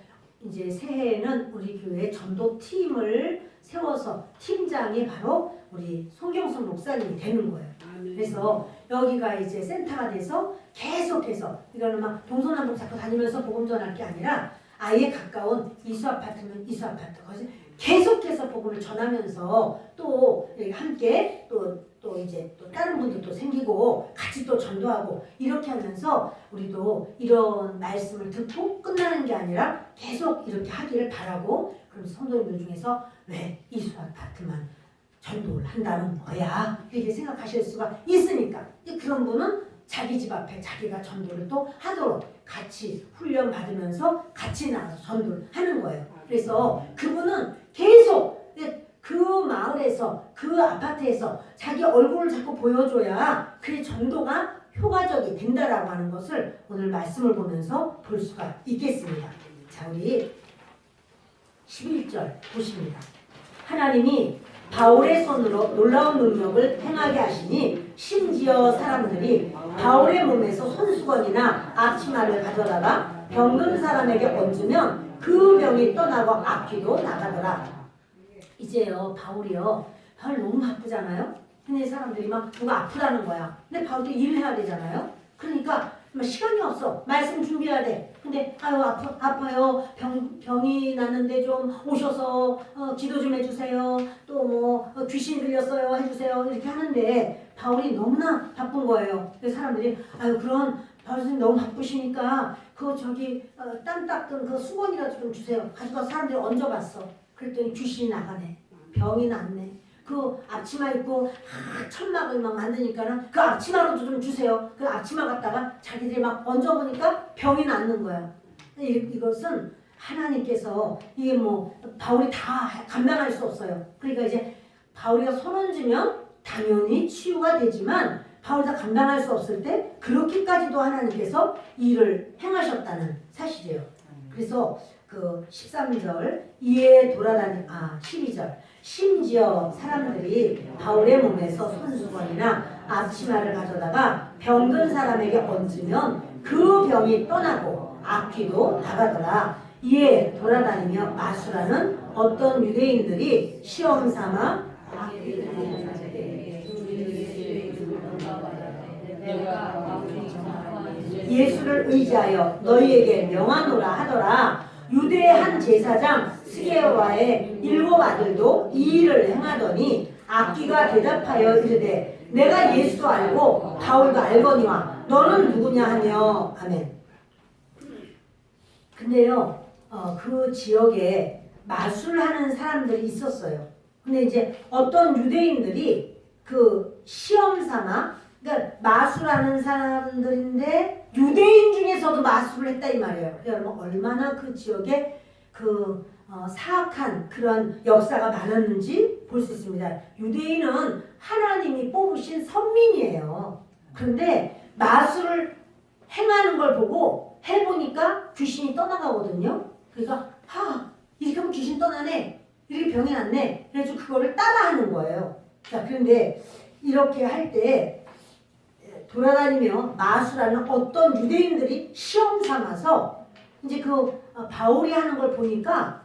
이제 새해에는 우리 교회 전도팀을 세워서 팀장이 바로 우리 송경순 목사님이 되는 거예요. 그래서 여기가 이제 센터가 돼서 계속해서 이거는 막 동서남북 자꾸 다니면서 복음 전할 게 아니라 아예 가까운 이수 아파트면 이수 아파트 거기서 계속해서 복음을 전하면서 또 함께 또 이제 또 다른 분들도 생기고 같이 또 전도하고 이렇게 하면서 우리도 이런 말씀을 듣고 끝나는 게 아니라 계속 이렇게 하기를 바라고 그럼 성도님들 중에서 왜 이수 아파트만 전도를 한다는 거야 이렇게 생각하실 수가 있으니까 그런 분은 자기 집 앞에 자기가 전도를 또 하도록 같이 훈련 받으면서 같이 나가서 전도를 하는 거예요. 그래서 그분은 계속 그 마음 마을에서 그 아파트에서 자기 얼굴을 자꾸 보여줘야 그 전도가 효과적이 된다라고 하는 것을 오늘 말씀을 보면서 볼 수가 있겠습니다. 자, 우리 11절 보십니다. 하나님이 바울의 손으로 놀라운 능력을 행하게 하시니 심지어 사람들이 바울의 몸에서 손수건이나 앞치마를 가져다가 병든 사람에게 얹으면 그 병이 떠나고 악귀도 나가더라. 이제요, 바울이요, 바울 너무 바쁘잖아요. 근데 사람들이 막 누가 아프다는 거야. 근데 바울도 일을 해야 되잖아요. 그러니까 시간이 없어. 말씀 준비해야 돼. 근데 아유 아파요. 병이 났는데 좀 오셔서 기도 좀 해주세요. 또 뭐 귀신 들렸어요 해주세요. 이렇게 하는데 바울이 너무나 바쁜 거예요. 그래서 사람들이 아유 그런 바울 선생님 너무 바쁘시니까 그 저기 땀 닦은 그 수건이라도 좀 주세요. 가져가 사람들이 얹어봤어. 그랬더니 귀신이 나가네. 병이 났네. 그 앞치마 입고 천막을 막 만드니까는 그 앞치마로도 좀 주세요. 그 앞치마 갖다가 자기들이 막 얹어보니까 병이 낫는 거야. 이것은 하나님께서 이게 뭐 바울이 다 감당할 수 없어요. 그러니까 이제 바울이가 손 얹으면 당연히 치유가 되지만 바울이 다 감당할 수 없을 때 그렇게까지도 하나님께서 일을 행하셨다는 사실이에요. 그래서 그 13절 이에 12절 심지어 사람들이 바울의 몸에서 손수건이나 앞치마를 가져다가 병든 사람에게 얹으면 그 병이 떠나고 악귀도 나가더라. 이에 돌아다니며 마술하는 어떤 유대인들이 시험 삼아 예수를 의지하여 너희에게 명하노라 하더라. 유대의 한 제사장 스게와의 7 아들도 이 일을 행하더니 악귀가 대답하여 이르되 내가 예수도 알고 바울도 알거니와 너는 누구냐 하며 아멘. 근데요 그 지역에 마술하는 사람들이 있었어요. 근데 이제 어떤 유대인들이 그 시험 삼아 그러니까 마술하는 사람들인데 유대인 중에서도 마술을 했다 이 말이에요. 여러분 얼마나 그 지역에 그 사악한 그런 역사가 많았는지 볼 수 있습니다. 유대인은 하나님이 뽑으신 선민이에요. 그런데 마술을 행하는 걸 보고 해보니까 귀신이 떠나가거든요. 그러니까 이렇게 하면 귀신 떠나네. 이렇게 병이 났네. 그래서 그거를 따라하는 거예요. 자, 그런데 이렇게 할 때 돌아다니며 마술하는 어떤 유대인들이 시험 삼아서 이제 그 바울이 하는 걸 보니까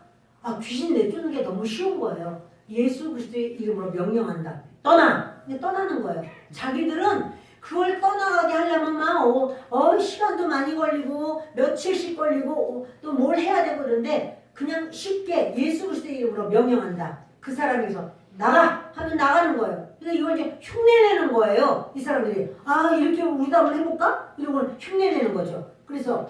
귀신 내쫓는 게 너무 쉬운 거예요. 예수 그리스도의 이름으로 명령한다. 떠나! 떠나는 거예요. 자기들은 그걸 떠나가게 하려면 막 시간도 많이 걸리고 며칠씩 걸리고 또 뭘 해야 되고 그러는데 그냥 쉽게 예수 그리스도의 이름으로 명령한다. 그 사람에서 나가! 하면 나가는 거예요. 그래서 이걸 이제 흉내내는 거예요. 이 사람들이 이렇게 우리도 한번 해볼까? 이런 걸 흉내내는 거죠. 그래서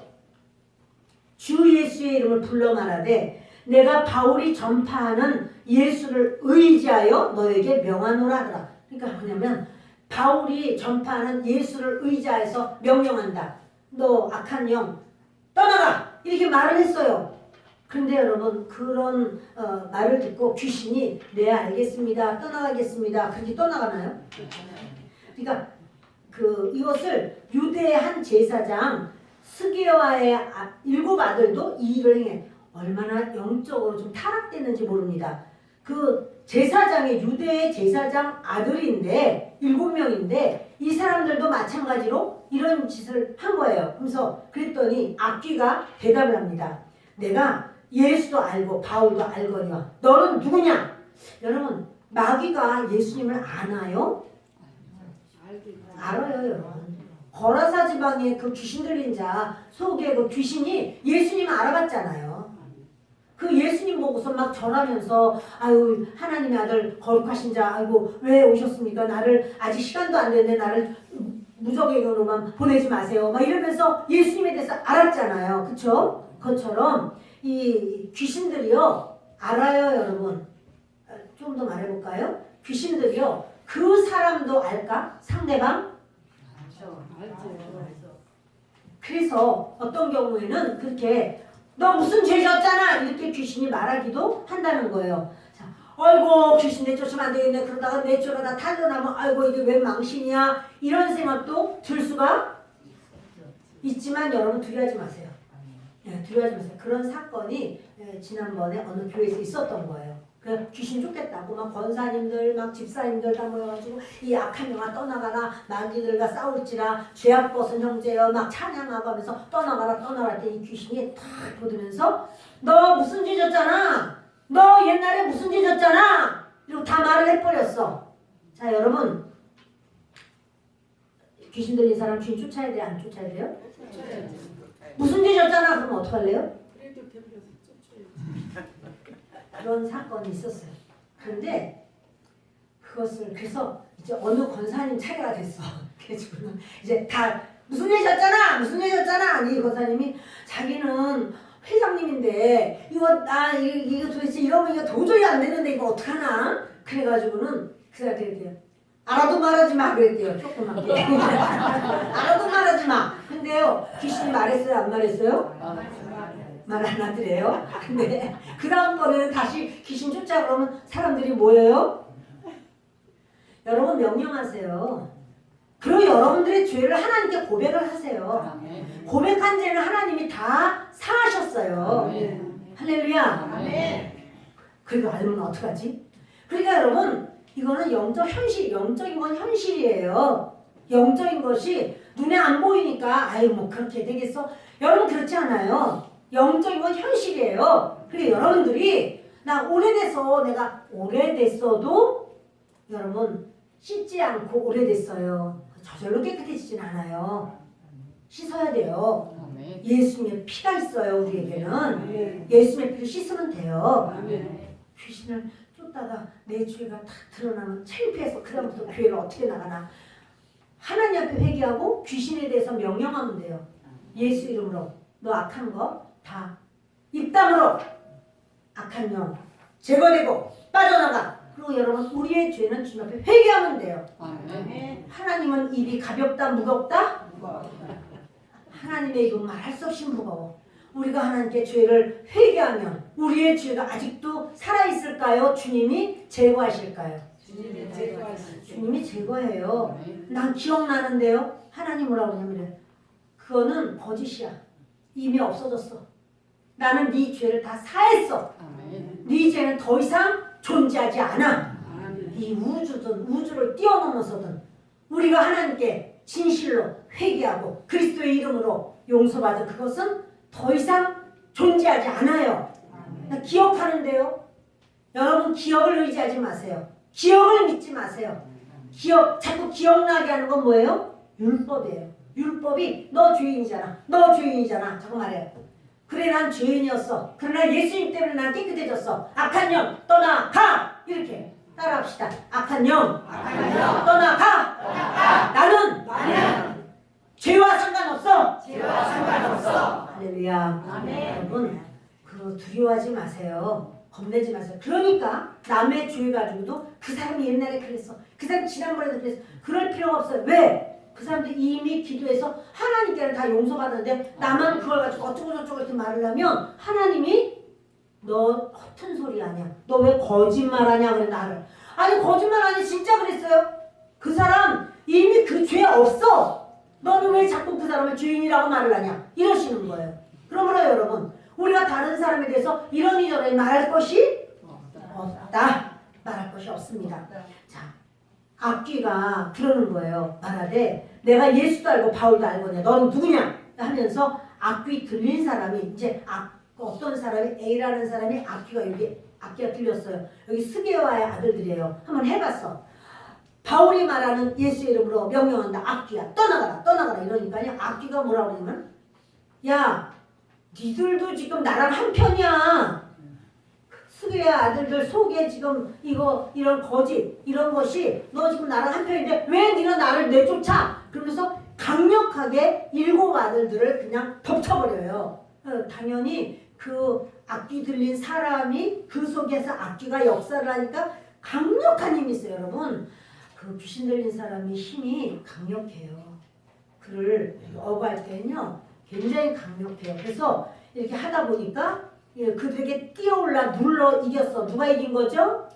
주 예수의 이름을 불러 말하되 내가 바울이 전파하는 예수를 의지하여 너에게 명하노라 하더라. 그러니까 뭐냐면 바울이 전파하는 예수를 의지해서 명령한다. 너 악한 영 떠나가! 이렇게 말을 했어요. 근데 여러분 그런 말을 듣고 귀신이 네 알겠습니다. 떠나가겠습니다. 그렇게 떠나가나요? 그러니까 이것을 유대의 한 제사장 스게와의 7 아들도 이 일을 행해. 얼마나 영적으로 좀 타락됐는지 모릅니다. 그 제사장이 유대의 제사장 아들인데 7명인데 이 사람들도 마찬가지로 이런 짓을 한 거예요. 그래서 그랬더니 악귀가 대답을 합니다. 내가 예수도 알고 바울도 알거니와 너는 누구냐? 여러분 마귀가 예수님을 아나요? 알아요 여러분. 거라사 지방의 그 귀신 들린 자 속에 그 귀신이 예수님을 알아봤잖아요. 그 예수님 보고서 막 절하면서 아유 하나님의 아들 거룩하신 자 아이고 왜 오셨습니까? 나를 아직 시간도 안 됐는데 나를 무적행으로만 보내지 마세요. 막 이러면서 예수님에 대해서 알았잖아요. 그쵸? 그것처럼 이 귀신들이요 알아요 여러분. 좀 더 말해볼까요? 귀신들이요 그 사람도 알까? 상대방? 그래서 어떤 경우에는 그렇게 너 무슨 죄 졌잖아 이렇게 귀신이 말하기도 한다는 거예요. 자, 아이고 귀신 내쫓으면 안 되겠네. 그러다가 내쫓아다 탈려나면 아이고 이게 웬 망신이야. 이런 생각도 들 수가 있지만 여러분 두려워하지 마세요. 두려워하지 마세요. 그런 사건이 지난번에 어느 교회에서 있었던 거예요. 그 귀신 쫓겠다고 막 권사님들 막 집사님들 다 모여가지고 이 악한 영아 떠나가라 마귀들과 싸울지라 죄악 벗은 형제여 막 찬양하고 하면서 떠나가라 했더니 귀신이 탁 돋으면서 너 무슨 죄 졌잖아. 너 옛날에 무슨 죄 졌잖아. 이러고 다 말을 해버렸어. 자 여러분 귀신 들린 사람 귀신 쫓아야 돼? 안 쫓아야 돼요? 무슨 죄 졌잖아. 그럼 어떡할래요? 그런 사건이 있었어요. 그런데 그것을 그래서 이제 어느 권사님 차례가 됐어. 그래가지고는 이제 다 무슨 일 졌잖아. 이 권사님이 자기는 회장님인데 이거 도대체 이러면 이거 도저히 안 되는데 이거 어떡하나? 그래가지고는 그 사람들이 알아도 말하지 마 그랬대요. 조그맣게. 알아도 말하지 마. 근데요 귀신이 말했어요? 안 말했어요? 말 안 하더래요. 근데 그 다음번에는 다시 귀신 쫓아 그러면 사람들이 뭐예요? 여러분 명령하세요. 그리고 여러분들의 죄를 하나님께 고백을 하세요. 고백한 죄는 하나님이 다 사하셨어요. 할렐루야. 그래도 알면 어떡하지? 그러니까 여러분 이거는 영적 현실, 영적인 건 현실이에요. 영적인 것이 눈에 안 보이니까 아유 뭐 그렇게 되겠어? 여러분 그렇지 않아요. 영적인 건 현실이에요. 그래 여러분들이 나 내가 오래됐어도 여러분 씻지 않고 오래됐어요. 저절로 깨끗해지진 않아요. 씻어야 돼요. 예수님의 피가 있어요. 우리에게는 예수님의 피를 씻으면 돼요. 귀신을 쫓다가 내 죄가 탁 드러나면 창피해서 그 다음부터 교회를 어떻게 나가나. 하나님 앞에 회개하고 귀신에 대해서 명령하면 돼요. 예수 이름으로 너 악한 거 다 입담으로 악한 영 제거되고 빠져나가. 그리고 여러분 우리의 죄는 주님 앞에 회개하면 돼요. 하나님은 입이 가볍다 무겁다? 하나님의 입은 말할 수 없이 무거워. 우리가 하나님께 죄를 회개하면 우리의 죄가 아직도 살아있을까요? 주님이 제거하실까요? 주님이 제거해요. 난 기억나는데요. 하나님 뭐라고 하냐면 그거는 거짓이야. 이미 없어졌어. 나는 네 죄를 다 사했어. 네 죄는 더 이상 존재하지 않아. 이 우주를 뛰어넘어서든 우리가 하나님께 진실로 회개하고 그리스도의 이름으로 용서받은 그것은 더 이상 존재하지 않아요. 나 기억하는데요. 여러분 기억을 의지하지 마세요. 기억을 믿지 마세요. 자꾸 기억나게 하는 건 뭐예요? 율법이에요. 율법이 너 죄인이잖아. 자꾸 말해요. 그래 난 죄인이었어. 그러나 예수님 때문에 난 깨끗해졌어. 악한 영 떠나가. 이렇게 따라합시다. 악한 영 떠나가. 나는 죄와 상관없어. 할렐루야. 여러분 두려워하지 마세요. 겁내지 마세요. 그러니까 남의 죄 가지고도 그 사람이 옛날에 그랬어. 그 사람 지난번에도 그랬어. 그럴 필요가 없어요. 왜? 그 사람들 이미 기도해서 하나님께는 다 용서받았는데 나만 그걸 가지고 어쩌고저쩌고 이렇게 말을 하면 하나님이 너 허튼 소리 아니야. 너 왜 거짓말하냐 그래 나를. 아니 거짓말 아니 진짜 그랬어요. 그 사람 이미 그 죄 없어. 너는 왜 자꾸 그 사람을 죄인이라고 말을 하냐. 이러시는 거예요. 그러므로 여러분 우리가 다른 사람에 대해서 이러니저러니 말할 것이 없다. 말할 것이 없습니다. 자, 악귀가 그러는 거예요. 말하되 내가 예수도 알고 바울도 알고 너는 누구냐 하면서 악귀 들린 사람이 이제 어떤 사람이 A라는 사람이 악귀가 들렸어요. 여기 스게와의 아들들이에요. 한번 해봤어. 바울이 말하는 예수의 이름으로 명령한다. 악귀야 떠나가라 이러니까요. 악귀가 뭐라고 그러냐면 야 니들도 지금 나랑 한편이야. 스게와 아들들 속에 지금 이런 거짓 이런 것이 너 지금 나랑 한편인데 왜 네가 나를 내쫓아? 그러면서 강력하게 7 아들들을 그냥 덮쳐버려요. 당연히 그 악귀 들린 사람이 그 속에서 악귀가 역사를 하니까 강력한 힘이 있어요. 여러분 그 귀신 들린 사람이 힘이 강력해요. 그를 어부할 때는요 굉장히 강력해요. 그래서 이렇게 하다 보니까 그들에게 뛰어올라 눌러 이겼어. 누가 이긴 거죠?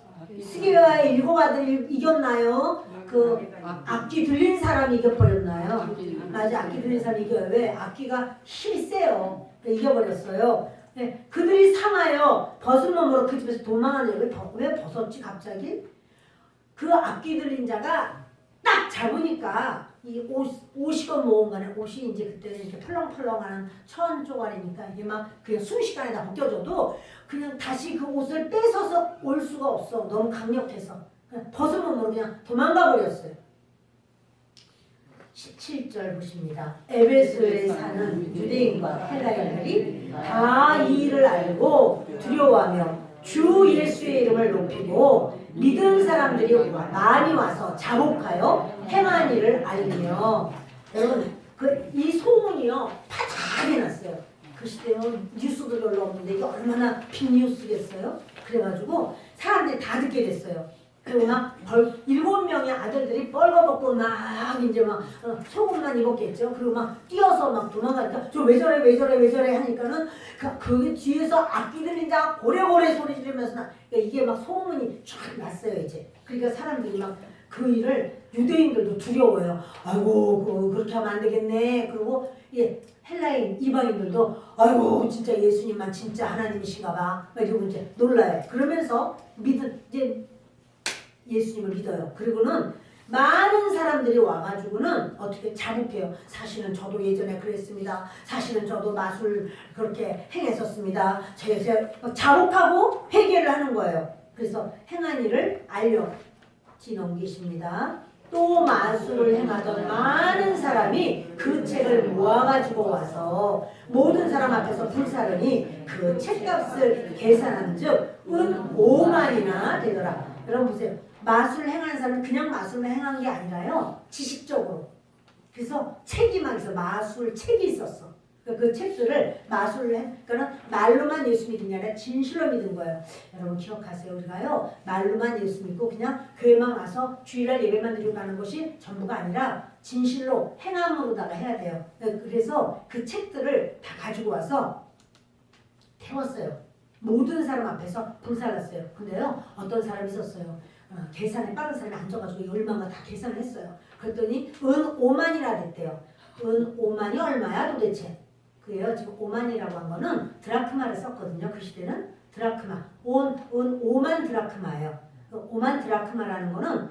스게와의 7 아들이 이겼나요? 그 악기 들린 사람이 이겨버렸나요? 맞아, 악기 들린 사람이 이겨요. 왜? 악기가 힘이 세요. 이겨버렸어요. 네, 그들이 상하여 벗은 몸으로 그 집에서 도망하는. 왜 벗었지 갑자기? 그 악기 들린 자가 딱 잡으니까 이 옷이건 뭐건간에 옷이 이제 그때는 이렇게 펄렁펄렁하는 천 쪼가리니까 이게 막 그냥 순식간에 다 벗겨져도 그냥 다시 그 옷을 뺏어서 올 수가 없어. 너무 강력해서. 그냥 벗은 몸으로 그냥 도망가 버렸어요. 17절 보십니다. 에베소에 사는 유대인과 헬라인들이 다 이 일을 알고 두려워하며 주 예수의 이름을 높이고 믿은 사람들이 많이 와서 자복하여 행한 일을 알리며. 여러분 이 소문이요 파장이 났어요. 그 시대는 뉴스도 별로 없는데 이게 얼마나 빅뉴스겠어요. 그래가지고 사람들이 다 듣게 됐어요. 그리고 막 7명의 아들들이 뻘거벗고 막 이제 막 속옷만 입었겠죠. 그리고 막 뛰어서 막 도망가니까 저 왜 저래 하니까는 그 뒤에서 악기 들린 자가 고래고래 소리 지르면서 그러니까 이게 막 소문이 쫙 났어요 이제. 그러니까 사람들이 막 그 일을 유대인들도 두려워요. 아이고 그렇게 하면 안 되겠네. 그리고 헬라인 이방인들도 아이고 진짜 예수님만 진짜 하나님이신가 봐. 이러고 이제 놀라요. 그러면서 이제 예수님을 믿어요. 그리고는 많은 사람들이 와가지고는 어떻게 자복해요. 사실은 저도 예전에 그랬습니다. 사실은 저도 마술 그렇게 행했었습니다. 제가 자복하고 회개를 하는 거예요. 그래서 행한 일을 넘기십니다. 또 마술을 행하던 많은 사람이 그 책을 모아가지고 와서 모든 사람 앞에서 불사르니 그 책값을 계산한 즉 은 5만이나 되더라. 여러분 보세요. 마술을 행하는 사람은 그냥 마술을 행한 게 아니라요. 지식적으로. 그래서 책이 막 있어. 마술 책이 있었어. 그 책들을 마술을 그러니까 말로만 예수 믿은 게 아니라 진실로 믿은 거예요. 여러분 기억하세요. 우리가요. 말로만 예수 믿고 그냥 교회만 와서 주일날 예배만 드리고 가는 것이 전부가 아니라 진실로 행함으로다가 해야 돼요. 그래서 그 책들을 다 가지고 와서 태웠어요. 모든 사람 앞에서 불살랐어요. 근데요. 어떤 사람이 있었어요. 계산에 빠른 사람이 앉아가지고 얼마가 다 계산을 했어요. 그랬더니 은 5만이라 됐대요. 은 5만이 얼마야 도대체? 그래요. 지금 5만이라고 한 거는 드라크마를 썼거든요. 그 시대는 드라크마. 은 5만 드라크마예요. 5만 드라크마라는 거는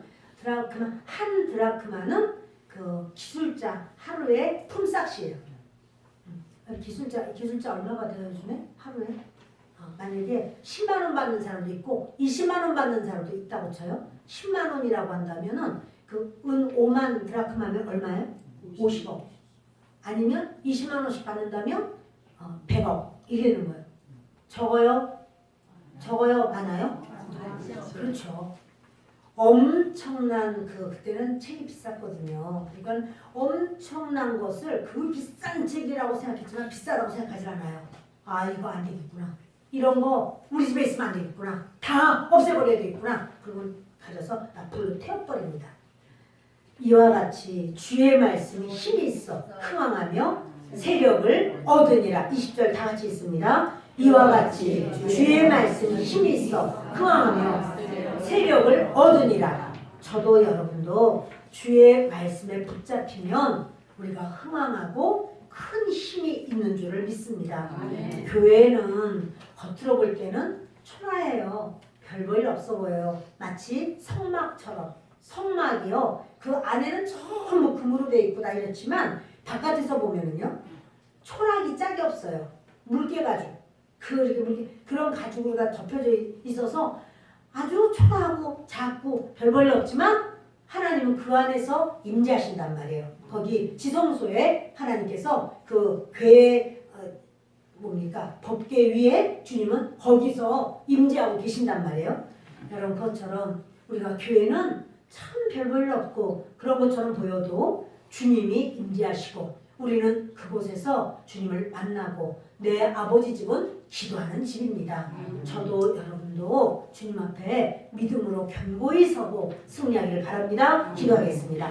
한 드라크마는 그 기술자 하루에 품삯이에요. 기술자 얼마 받아요 요즘에? 하루에? 만약에 10만 원 받는 사람도 있고 20만 원 받는 사람도 있다고 쳐요. 10만 원이라고 한다면은 그 은 5만 드라크마면 얼마예요? 50억. 아니면 20만 원씩 받는다면 100억 이러는 거예요. 적어요? 많아요? 그렇죠. 엄청난 그때는 책이 비쌌거든요. 그러니까 엄청난 것을 그 비싼 책이라고 생각했지만 비싸다고 생각하지 않아요. 아 이거 안 되겠구나. 이런 거 우리 집에 있으면 안 되겠구나. 다 없애버려야 되겠구나. 그리고 가져서 불로 태워버립니다. 이와 같이 주의 말씀이 힘이 있어 흥왕하며 세력을 얻으니라. 20절 다 같이 있습니다. 이와 같이 주의 말씀이 힘이 있어 흥왕하며 세력을 얻으니라. 저도 여러분도 주의 말씀에 붙잡히면 우리가 흥왕하고 큰 힘이 있는 줄을 믿습니다. 교회는 겉으로 볼 때는 초라해요. 별 볼 일 없어 보여요. 마치 성막처럼. 성막이요. 그 안에는 전부 금으로 돼 있고 다 이렇지만 바깥에서 보면은요. 초락이 짝이 없어요. 물개 가죽. 그런 가죽으로 다 덮여져 있어서 아주 초라하고 작고 별 볼 일 없지만 하나님은 그 안에서 임재하신단 말이에요. 거기 지성소에 하나님께서 그 궤 법궤 위에 주님은 거기서 임재하고 계신단 말이에요. 여러분 그것처럼 우리가 교회는 참 별 볼 일 없고 그런 것처럼 보여도 주님이 임재하시고 우리는 그곳에서 주님을 만나고 내 아버지 집은 기도하는 집입니다. 저도 여러분도 주님 앞에 믿음으로 견고히 서고 승리하기를 바랍니다. 기도하겠습니다.